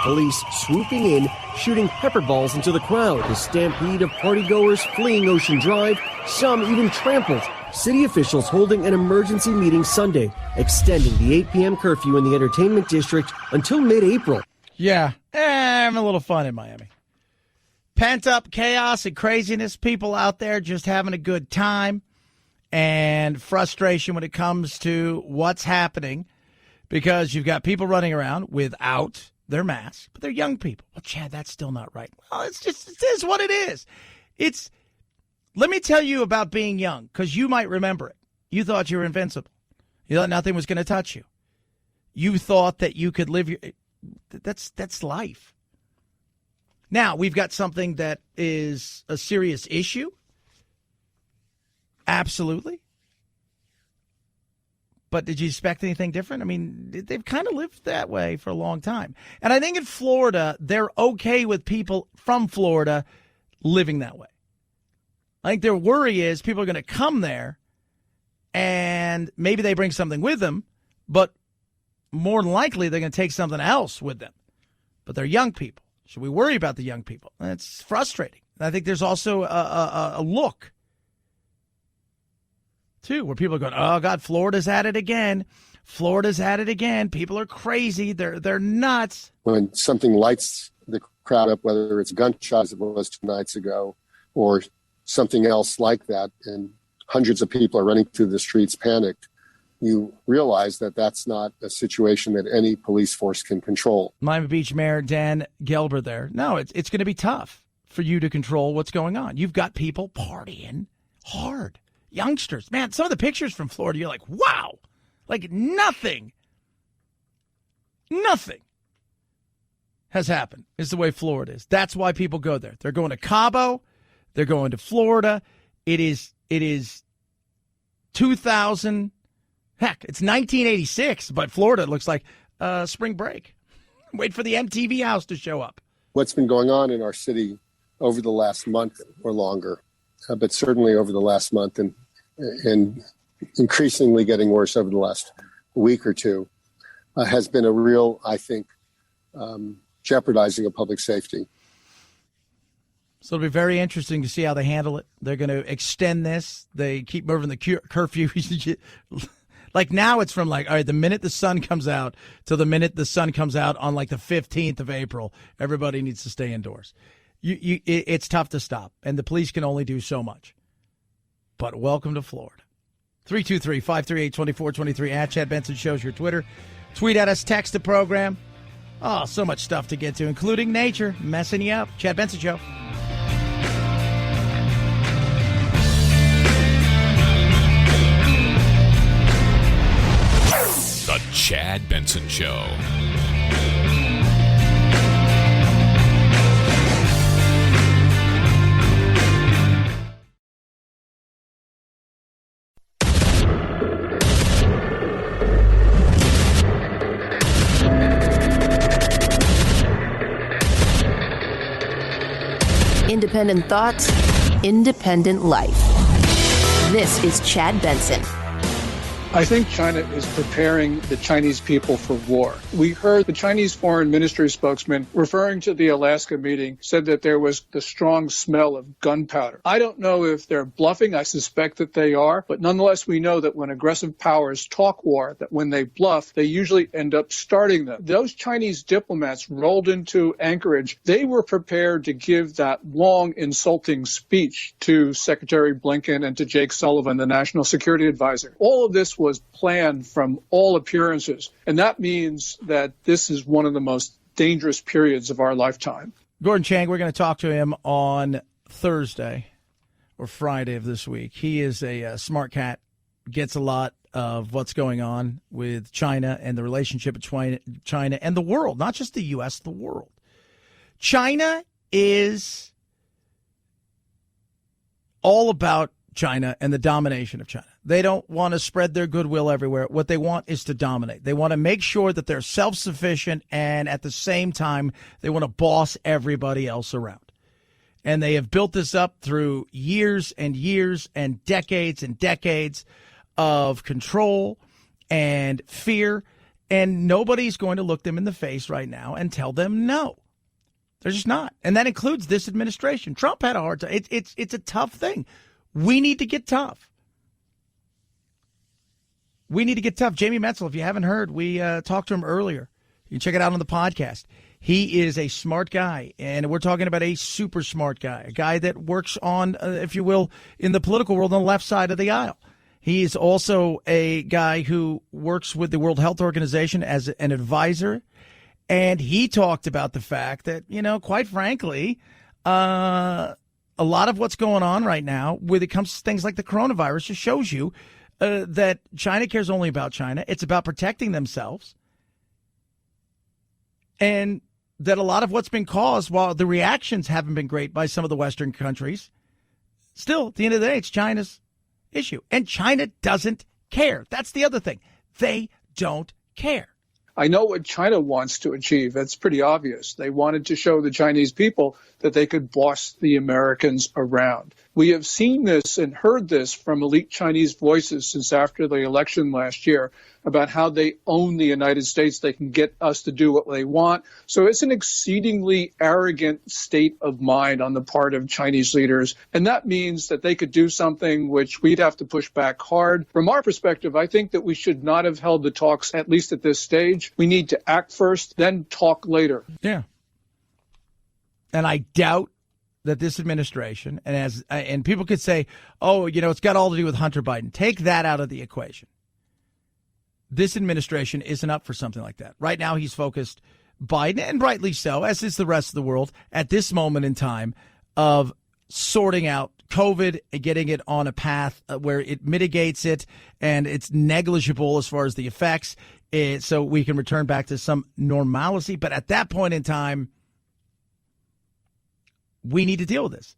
Police swooping in, shooting pepper balls into the crowd. A stampede of partygoers fleeing Ocean Drive, some even trampled. City officials holding an emergency meeting Sunday, extending the 8 p.m. curfew in the entertainment district until mid-April. Yeah, having a little fun in Miami. Pent-up chaos and craziness, people out there just having a good time, and frustration when it comes to what's happening because you've got people running around without their masks, but they're young people. Well, Chad, that's still not right. Well, it is what it is. Let me tell you about being young, because you might remember it. You thought you were invincible. You thought nothing was going to touch you. You thought that you could live that's life. Now, we've got something that is a serious issue. Absolutely. But did you expect anything different? I mean, they've kind of lived that way for a long time. And I think in Florida, they're okay with people from Florida living that way. I think their worry is people are going to come there and maybe they bring something with them, but more than likely they're going to take something else with them but they're young people. Should we worry about the young people? It's frustrating. I think there's also a look, too, where people are going, oh, God, Florida's at it again. Florida's at it again. People are crazy. They're nuts. When something lights the crowd up, whether it's gunshots, as it was 2 nights ago, or something else like that, and hundreds of people are running through the streets panicked, you realize that that's not a situation that any police force can control. Miami Beach Mayor Dan Gelber there. No, it's going to be tough for you to control what's going on. You've got people partying hard. Youngsters. Man, some of the pictures from Florida, you're like, wow. Like nothing has happened is the way Florida is. That's why people go there. They're going to Cabo. They're going to Florida. It is 2000. Heck, it's 1986, but Florida looks like spring break. Wait for the MTV house to show up. What's been going on in our city over the last month or longer, but certainly over the last month and increasingly getting worse over the last week or two, has been a real, I think, jeopardizing of public safety. So it'll be very interesting to see how they handle it. They're going to extend this. They keep moving the curfew. Like now it's from like, all right, the minute the sun comes out to the minute the sun comes out on like the 15th of April, everybody needs to stay indoors. It's tough to stop, and the police can only do so much. But welcome to Florida. 323-538-2423 at Chad Benson Show's your Twitter. Tweet at us, text the program. Oh, so much stuff to get to, including nature messing you up. Chad Benson Show. The Chad Benson Show. Independent thoughts, independent life. This is Chad Benson. I think China is preparing the Chinese people for war. We heard the Chinese foreign ministry spokesman referring to the Alaska meeting said that there was the strong smell of gunpowder. I don't know if they're bluffing. I suspect that they are. But nonetheless, we know that when aggressive powers talk war, that when they bluff, they usually end up starting them. Those Chinese diplomats rolled into Anchorage. They were prepared to give that long, insulting speech to Secretary Blinken and to Jake Sullivan, the National Security Advisor. All of this was planned from all appearances. And that means that this is one of the most dangerous periods of our lifetime. Gordon Chang, we're going to talk to him on Thursday or Friday of this week. He is a smart cat, gets a lot of what's going on with China and the relationship between China and the world, not just the U.S., the world. China is all about China and the domination of China. They don't want to spread their goodwill everywhere. What they want is to dominate. They want to make sure that they're self-sufficient, and at the same time, they want to boss everybody else around. And they have built this up through years and years and decades of control and fear, and nobody's going to look them in the face right now and tell them no. They're just not. And that includes this administration. Trump had a hard time. It's a tough thing. We need to get tough. We need to get tough. Jamie Metzl, if you haven't heard, we talked to him earlier. You can check it out on the podcast. He is a smart guy, and we're talking about a super smart guy, a guy that works on, if you will, in the political world on the left side of the aisle. He is also a guy who works with the World Health Organization as an advisor, and he talked about the fact that, quite frankly, a lot of what's going on right now when it comes to things like the coronavirus just shows you that China cares only about China. It's about protecting themselves. And that a lot of what's been caused, while the reactions haven't been great by some of the Western countries, still, at the end of the day, it's China's issue. And China doesn't care. That's the other thing. They don't care. I know what China wants to achieve. That's pretty obvious. They wanted to show the Chinese people that they could boss the Americans around. We have seen this and heard this from elite Chinese voices since after the election last year. about how they own the United States. They can get us to do what they want. So it's an exceedingly arrogant state of mind on the part of Chinese leaders. And that means that they could do something which we'd have to push back hard. From our perspective, I think that we should not have held the talks, at least at this stage. We need to act first, then talk later. Yeah. And I doubt that this administration, and people could say, oh, it's got all to do with Hunter Biden. Take that out of the equation. This administration isn't up for something like that. Right now, he's focused, Biden, and rightly so, as is the rest of the world, at this moment in time, of sorting out COVID and getting it on a path where it mitigates it and it's negligible as far as the effects, so we can return back to some normalcy. But at that point in time, we need to deal with this.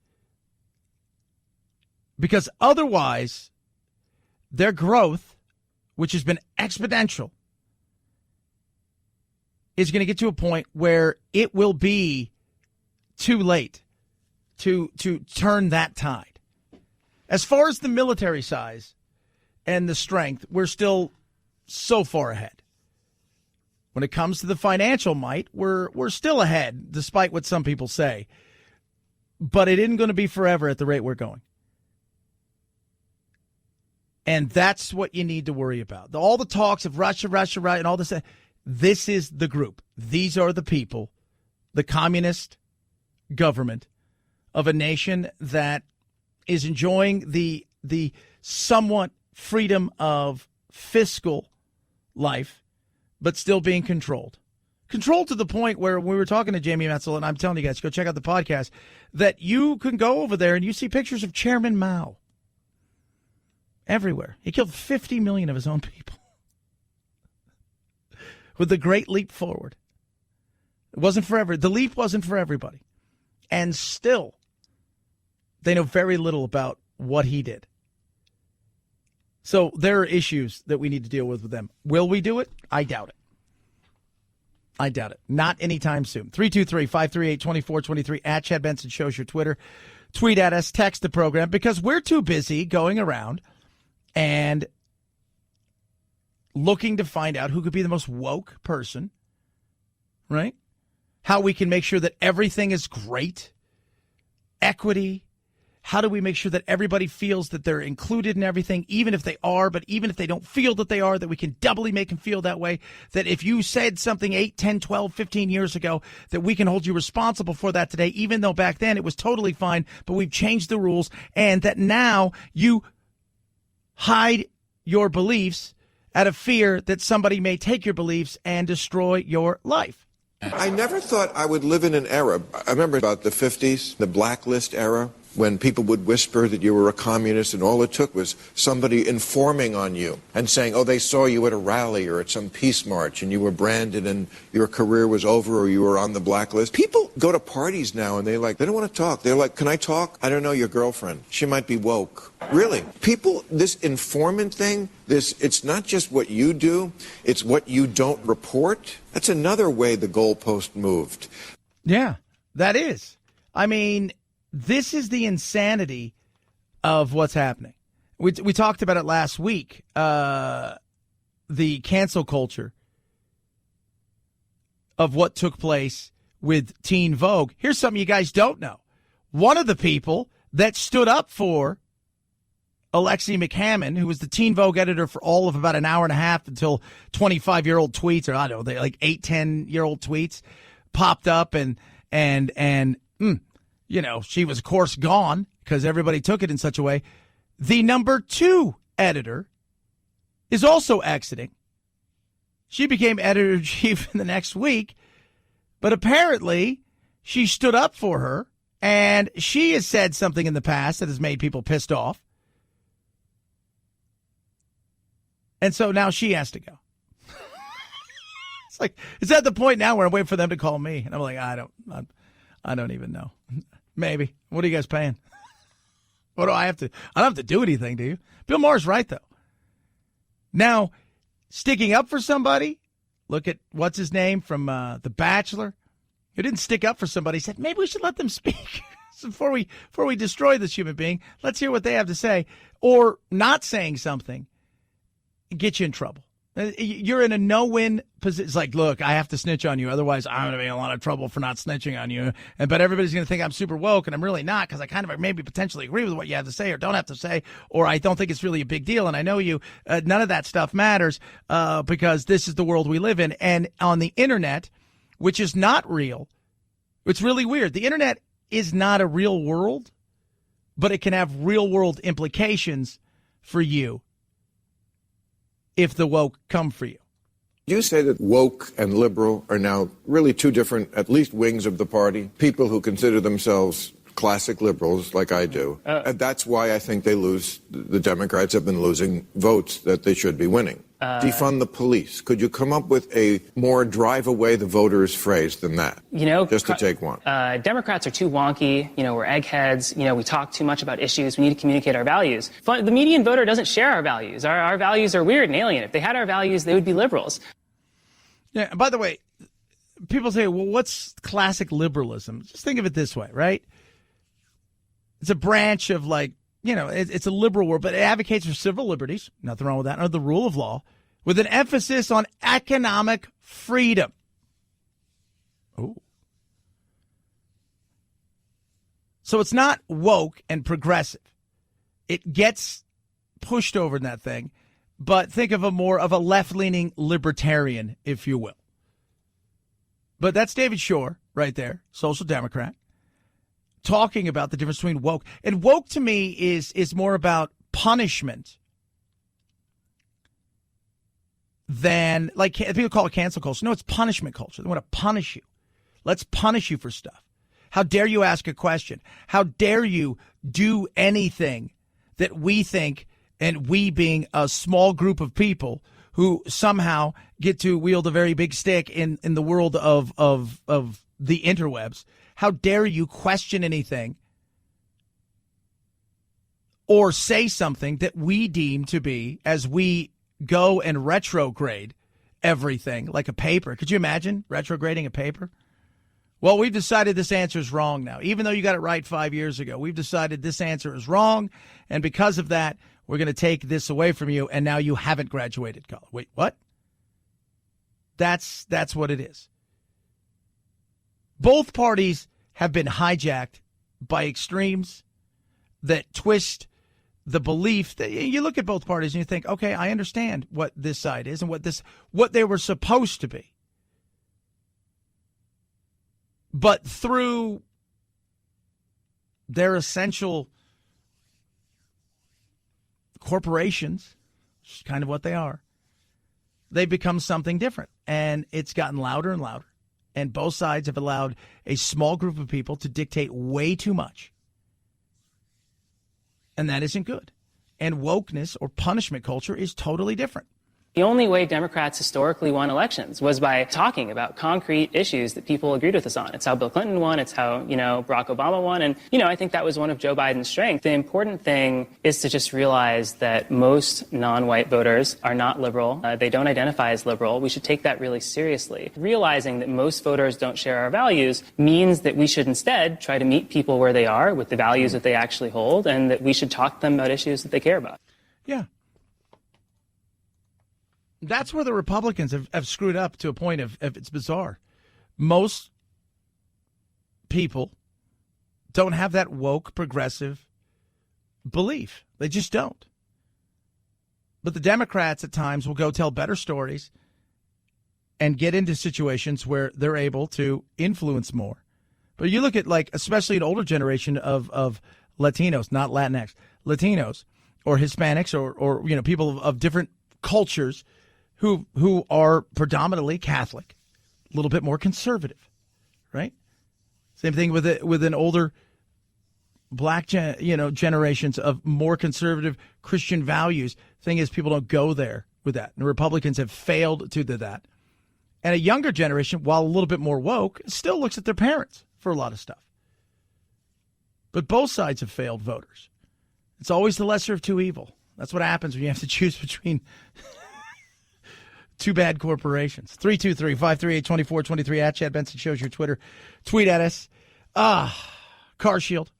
Because otherwise, their growth, which has been exponential, is going to get to a point where it will be too late to turn that tide. As far as the military size and the strength, we're still so far ahead. When it comes to the financial might, we're still ahead, despite what some people say. But it isn't going to be forever at the rate we're going. And that's what you need to worry about. All the talks of Russia, and all this, this is the group. These are the people, the communist government of a nation that is enjoying the somewhat freedom of fiscal life, but still being controlled. Controlled to the point where we were talking to Jamie Metzl, and I'm telling you guys, go check out the podcast, that you can go over there and you see pictures of Chairman Mao everywhere. He killed 50 million of his own people with the Great Leap Forward. It wasn't for the leap wasn't for everybody. And still, they know very little about what he did. So there are issues that we need to deal with them. Will we do it? I doubt it. Not anytime soon. 323-538-2423 at Chad Benson Show's your Twitter. Tweet at us, text the program, because we're too busy going around and looking to find out who could be the most woke person, right? How we can make sure that everything is great. Equity. How do we make sure that everybody feels that they're included in everything, even if they are, but even if they don't feel that they are, that we can doubly make them feel that way, that if you said something 8, 10, 12, 15 years ago, that we can hold you responsible for that today, even though back then it was totally fine, but we've changed the rules, and that now you hide your beliefs out of fear that somebody may take your beliefs and destroy your life. I never thought I would live in an era. I remember about the 50s, the blacklist era, when people would whisper that you were a communist and all it took was somebody informing on you and saying, oh, they saw you at a rally or at some peace march and you were branded and your career was over or you were on the blacklist. People go to parties now and they don't want to talk. They're like, can I talk? I don't know your girlfriend. She might be woke. Really? People, this informant thing, it's not just what you do, it's what you don't report. That's another way the goalpost moved. Yeah, that is. I mean, this is the insanity of what's happening. We talked about it last week, the cancel culture of what took place with Teen Vogue. Here's something you guys don't know. One of the people that stood up for Alexi McHammond, who was the Teen Vogue editor for all of about an hour and a half until 25-year-old tweets, or I don't know, like 8, 10-year-old tweets popped up and she was, of course, gone because everybody took it in such a way. The number 2 editor is also exiting. She became editor-in-chief in the next week, but apparently she stood up for her, and she has said something in the past that has made people pissed off. And so now she has to go. It's like, it's at the point now where I'm waiting for them to call me. And I'm like, I don't even know. Maybe. What are you guys paying? What do I have to? I don't have to do anything, do you? Bill Maher's right, though. Now, sticking up for somebody, look at what's his name from The Bachelor, who didn't stick up for somebody. He said, maybe we should let them speak. So before we destroy this human being, let's hear what they have to say. Or not saying something get you in trouble. You're in a no-win position. It's like, look, I have to snitch on you. Otherwise, I'm going to be in a lot of trouble for not snitching on you. But everybody's going to think I'm super woke, and I'm really not, because I kind of maybe potentially agree with what you have to say or don't have to say, or I don't think it's really a big deal, and I know you. None of that stuff matters because this is the world we live in. And on the internet, which is not real, it's really weird. The internet is not a real world, but it can have real-world implications for you if the woke come for you. You say that woke and liberal are now really two different, at least, wings of the party. People who consider themselves classic liberals, like I do. And that's why I think they lose. The Democrats have been losing votes that they should be winning. Defund the police. Could you come up with a more drive away the voters phrase than that? Just to take one. Democrats are too wonky. We're eggheads. We talk too much about issues. We need to communicate our values. The median voter doesn't share our values. Our values are weird and alien. If they had our values, they would be liberals. Yeah. By the way, people say, well, what's classic liberalism? Just think of it this way, right? It's a branch of it's a liberal world, but it advocates for civil liberties. Nothing wrong with that. Or the rule of law with an emphasis on economic freedom. Ooh. So it's not woke and progressive. It gets pushed over in that thing, but think of a more of a left-leaning libertarian, if you will. But that's David Shore right there, social democrat, talking about the difference between woke. And woke to me is more about punishment than, like, people call it cancel culture. No, it's punishment culture. They want to punish you. Let's punish you for stuff. How dare you ask a question? How dare you do anything that we think, and we being a small group of people who somehow get to wield a very big stick in the world of the interwebs. How dare you question anything or say something that we deem to be, as we go and retrograde everything like a paper. Could you imagine retrograding a paper? Well, we've decided this answer is wrong now. Even though you got it right 5 years ago, we've decided this answer is wrong, and because of that, we're going to take this away from you, and now you haven't graduated college. Wait, what? That's what it is. Both parties have been hijacked by extremes that twist the belief. That you look at both parties and you think, okay, I understand what this side is and what they were supposed to be. But through their essential corporations, which is kind of what they are, they've become something different. And it's gotten louder and louder. And both sides have allowed a small group of people to dictate way too much. And that isn't good. And wokeness or punishment culture is totally different. The only way Democrats historically won elections was by talking about concrete issues that people agreed with us on. It's how Bill Clinton won. It's how, Barack Obama won. And, I think that was one of Joe Biden's strengths. The important thing is to just realize that most non-white voters are not liberal. They don't identify as liberal. We should take that really seriously. Realizing that most voters don't share our values means that we should instead try to meet people where they are with the values that they actually hold, and that we should talk to them about issues that they care about. Yeah. That's where the Republicans have screwed up to a point of it's bizarre. Most people don't have that woke progressive belief. They just don't. But the Democrats at times will go tell better stories and get into situations where they're able to influence more. But you look at, especially an older generation of Latinos, not Latinx, Latinos or Hispanics or people of different cultures who are predominantly Catholic, a little bit more conservative, right? Same thing with an older black generations of more conservative Christian values. Thing is, people don't go there with that. And Republicans have failed to do that. And a younger generation, while a little bit more woke, still looks at their parents for a lot of stuff. But both sides have failed voters. It's always the lesser of two evil. That's what happens when you have to choose between two bad corporations. 323-538-2423 at Chad Benson shows your Twitter. Tweet at us. Car Shield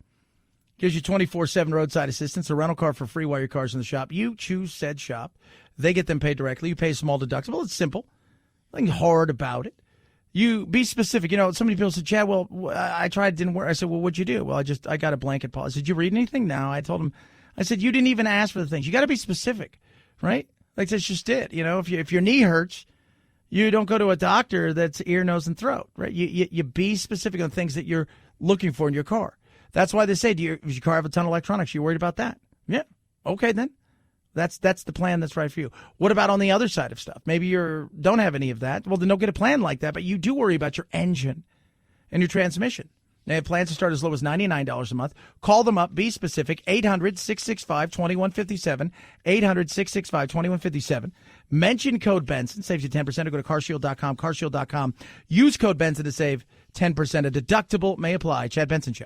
gives you 24/7 roadside assistance, a rental car for free while your car's in the shop. You choose said shop. They get them paid directly. You pay a small deductible. It's simple. Nothing hard about it. You be specific. You know, so many people said, Chad, well, I tried, it didn't work. I said, well, what'd you do? Well, I got a blanket policy. Did you read anything? No. I told him, I said, you didn't even ask for the things. You got to be specific, right? Like that's just it. You know, if your knee hurts, you don't go to a doctor that's ear, nose, and throat, right? You be specific on things that you're looking for in your car. That's why they say, does your car have a ton of electronics? You worried about that? Yeah. Okay, then. That's the plan that's right for you. What about on the other side of stuff? Maybe you don't have any of that. Well, then don't get a plan like that, but you do worry about your engine and your transmission. They have plans to start as low as $99 a month. Call them up. Be specific. 800-665-2157. 800-665-2157. Mention code Benson. Saves you 10%. Or go to carshield.com. Carshield.com. Use code Benson to save 10%. A deductible may apply. Chad Benson Show.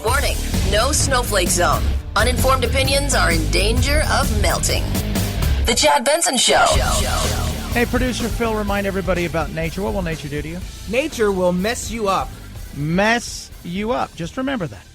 Warning, no snowflake zone. Uninformed opinions are in danger of melting. The Chad Benson Show. Hey, producer Phil, remind everybody about nature. What will nature do to you? Nature will mess you up. Mess you up. Just remember that.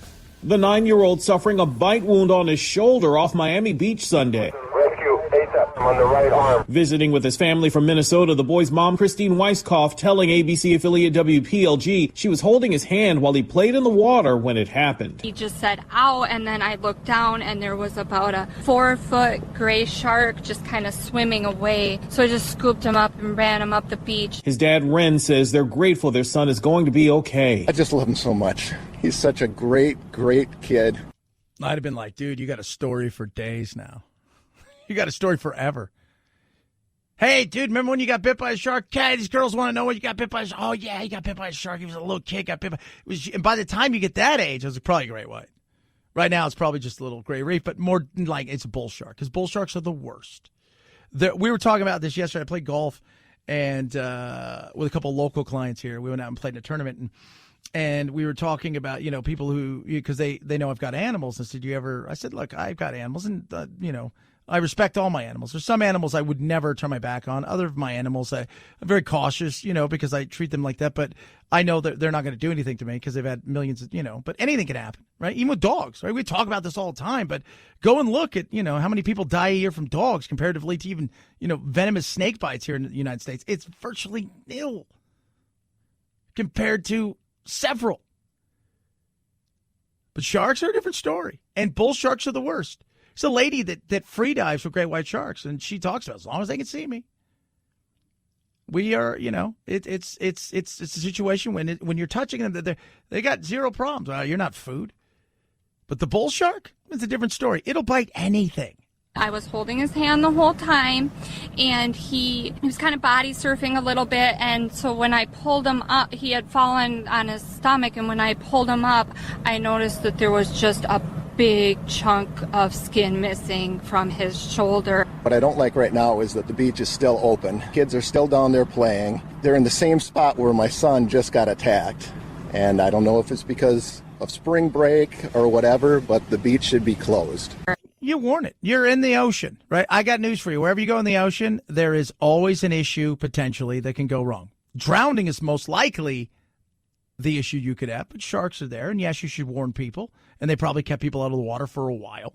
The 9-year-old suffering a bite wound on his shoulder off Miami Beach Sunday. Rescue ASAP on the right arm. Visiting with his family from Minnesota, the boy's mom, Christine Weisskopf, telling ABC affiliate WPLG she was holding his hand while he played in the water when it happened. He just said, ow, and then I looked down and there was about a 4-foot gray shark just kind of swimming away. So I just scooped him up and ran him up the beach. His dad, Ren, says they're grateful their son is going to be okay. I just love him so much. He's such a great kid. I'd have been like, dude, you got a story for days now. You got a story forever. Hey, dude, remember when you got bit by a shark? Okay, these girls want to know when you got bit by a shark. Oh, yeah, he got bit by a shark. He was a little kid, got bit by and by the time you get that age, it was probably a great white. Right now, it's probably just a little gray reef, but more like it's a bull shark, because bull sharks are the worst. We were talking about this yesterday. I played golf and with a couple of local clients here. We went out and played in a tournament, and we were talking about, you know, people who, because they know I've got animals. I said, look, I've got animals, and, you know, I respect all my animals. There's some animals I would never turn my back on. Other of my animals, I'm very cautious, you know, because I treat them like that. But I know that they're not going to do anything to me because they've had millions of, you know, but anything can happen, right? Even with dogs, right? We talk about this all the time, but go and look at, you know, how many people die a year from dogs comparatively to even, you know, venomous snake bites here in the United States. It's virtually nil compared to several. But sharks are a different story, and bull sharks are the worst. There's a lady that free dives with great white sharks, and she talks about, as long as they can see me. We are, you know, it's a situation when you're touching them, they got zero problems. You're not food. But the bull shark, it's a different story. It'll bite anything. I was holding his hand the whole time, and he was kind of body surfing a little bit, and so when I pulled him up, he had fallen on his stomach, and when I pulled him up, I noticed that there was just a big chunk of skin missing from his shoulder. What I don't like right now is that the beach is still open. Kids are still down there playing. They're in the same spot where my son just got attacked, and I don't know if it's because of spring break or whatever, but the beach should be closed. You warn it. You're in the ocean, right? I got news for you. Wherever you go in the ocean, there is always an issue potentially that can go wrong. Drowning is most likely the issue you could have, but sharks are there, and yes, you should warn people, and they probably kept people out of the water for a while.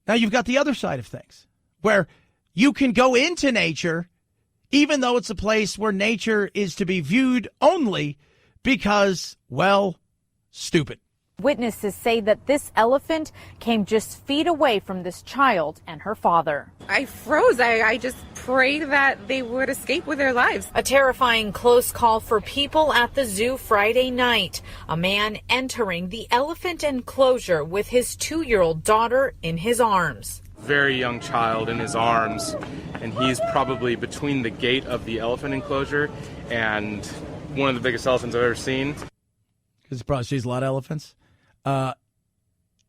Now you've got the other side of things, where you can go into nature, even though it's a place where nature is to be viewed only because, well, stupid. Witnesses say that this elephant came just feet away from this child and her father. I froze. I just prayed that they would escape with their lives. A terrifying close call for people at the zoo Friday night. A man entering the elephant enclosure with his 2-year-old daughter in his arms. Very young child in his arms, and he's probably between the gate of the elephant enclosure and one of the biggest elephants I've ever seen. Because he probably sees a lot of elephants.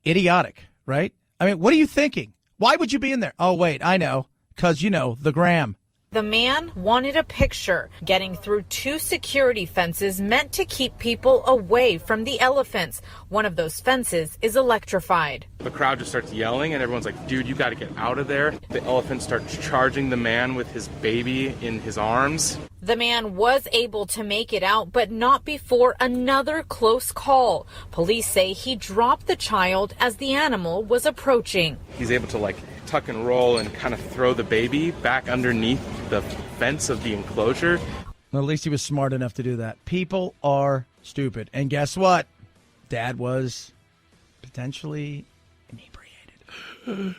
Idiotic, right? I mean, what are you thinking? Why would you be in there? Oh, wait, I know. Because, you know, the gram. The man wanted a picture, getting through 2 security fences meant to keep people away from the elephants. One of those fences is electrified. The crowd just starts yelling, and everyone's like, dude, you got to get out of there. The elephant starts charging the man with his baby in his arms. The man was able to make it out, but not before another close call. Police say he dropped the child as the animal was approaching. He's able to tuck and roll and kind of throw the baby back underneath the fence of the enclosure. Well, at least he was smart enough to do that. People are stupid. And guess what? Dad was potentially inebriated.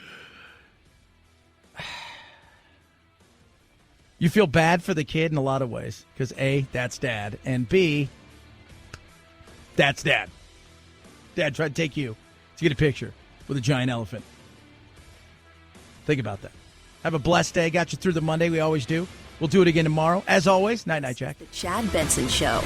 You feel bad for the kid in a lot of ways because A, that's dad, and B, that's dad. Dad tried to take you to get a picture with a giant elephant. Think about that. Have a blessed day. Got you through the Monday. We always do. We'll do it again tomorrow. As always, night, Jack. The Chad Benson Show.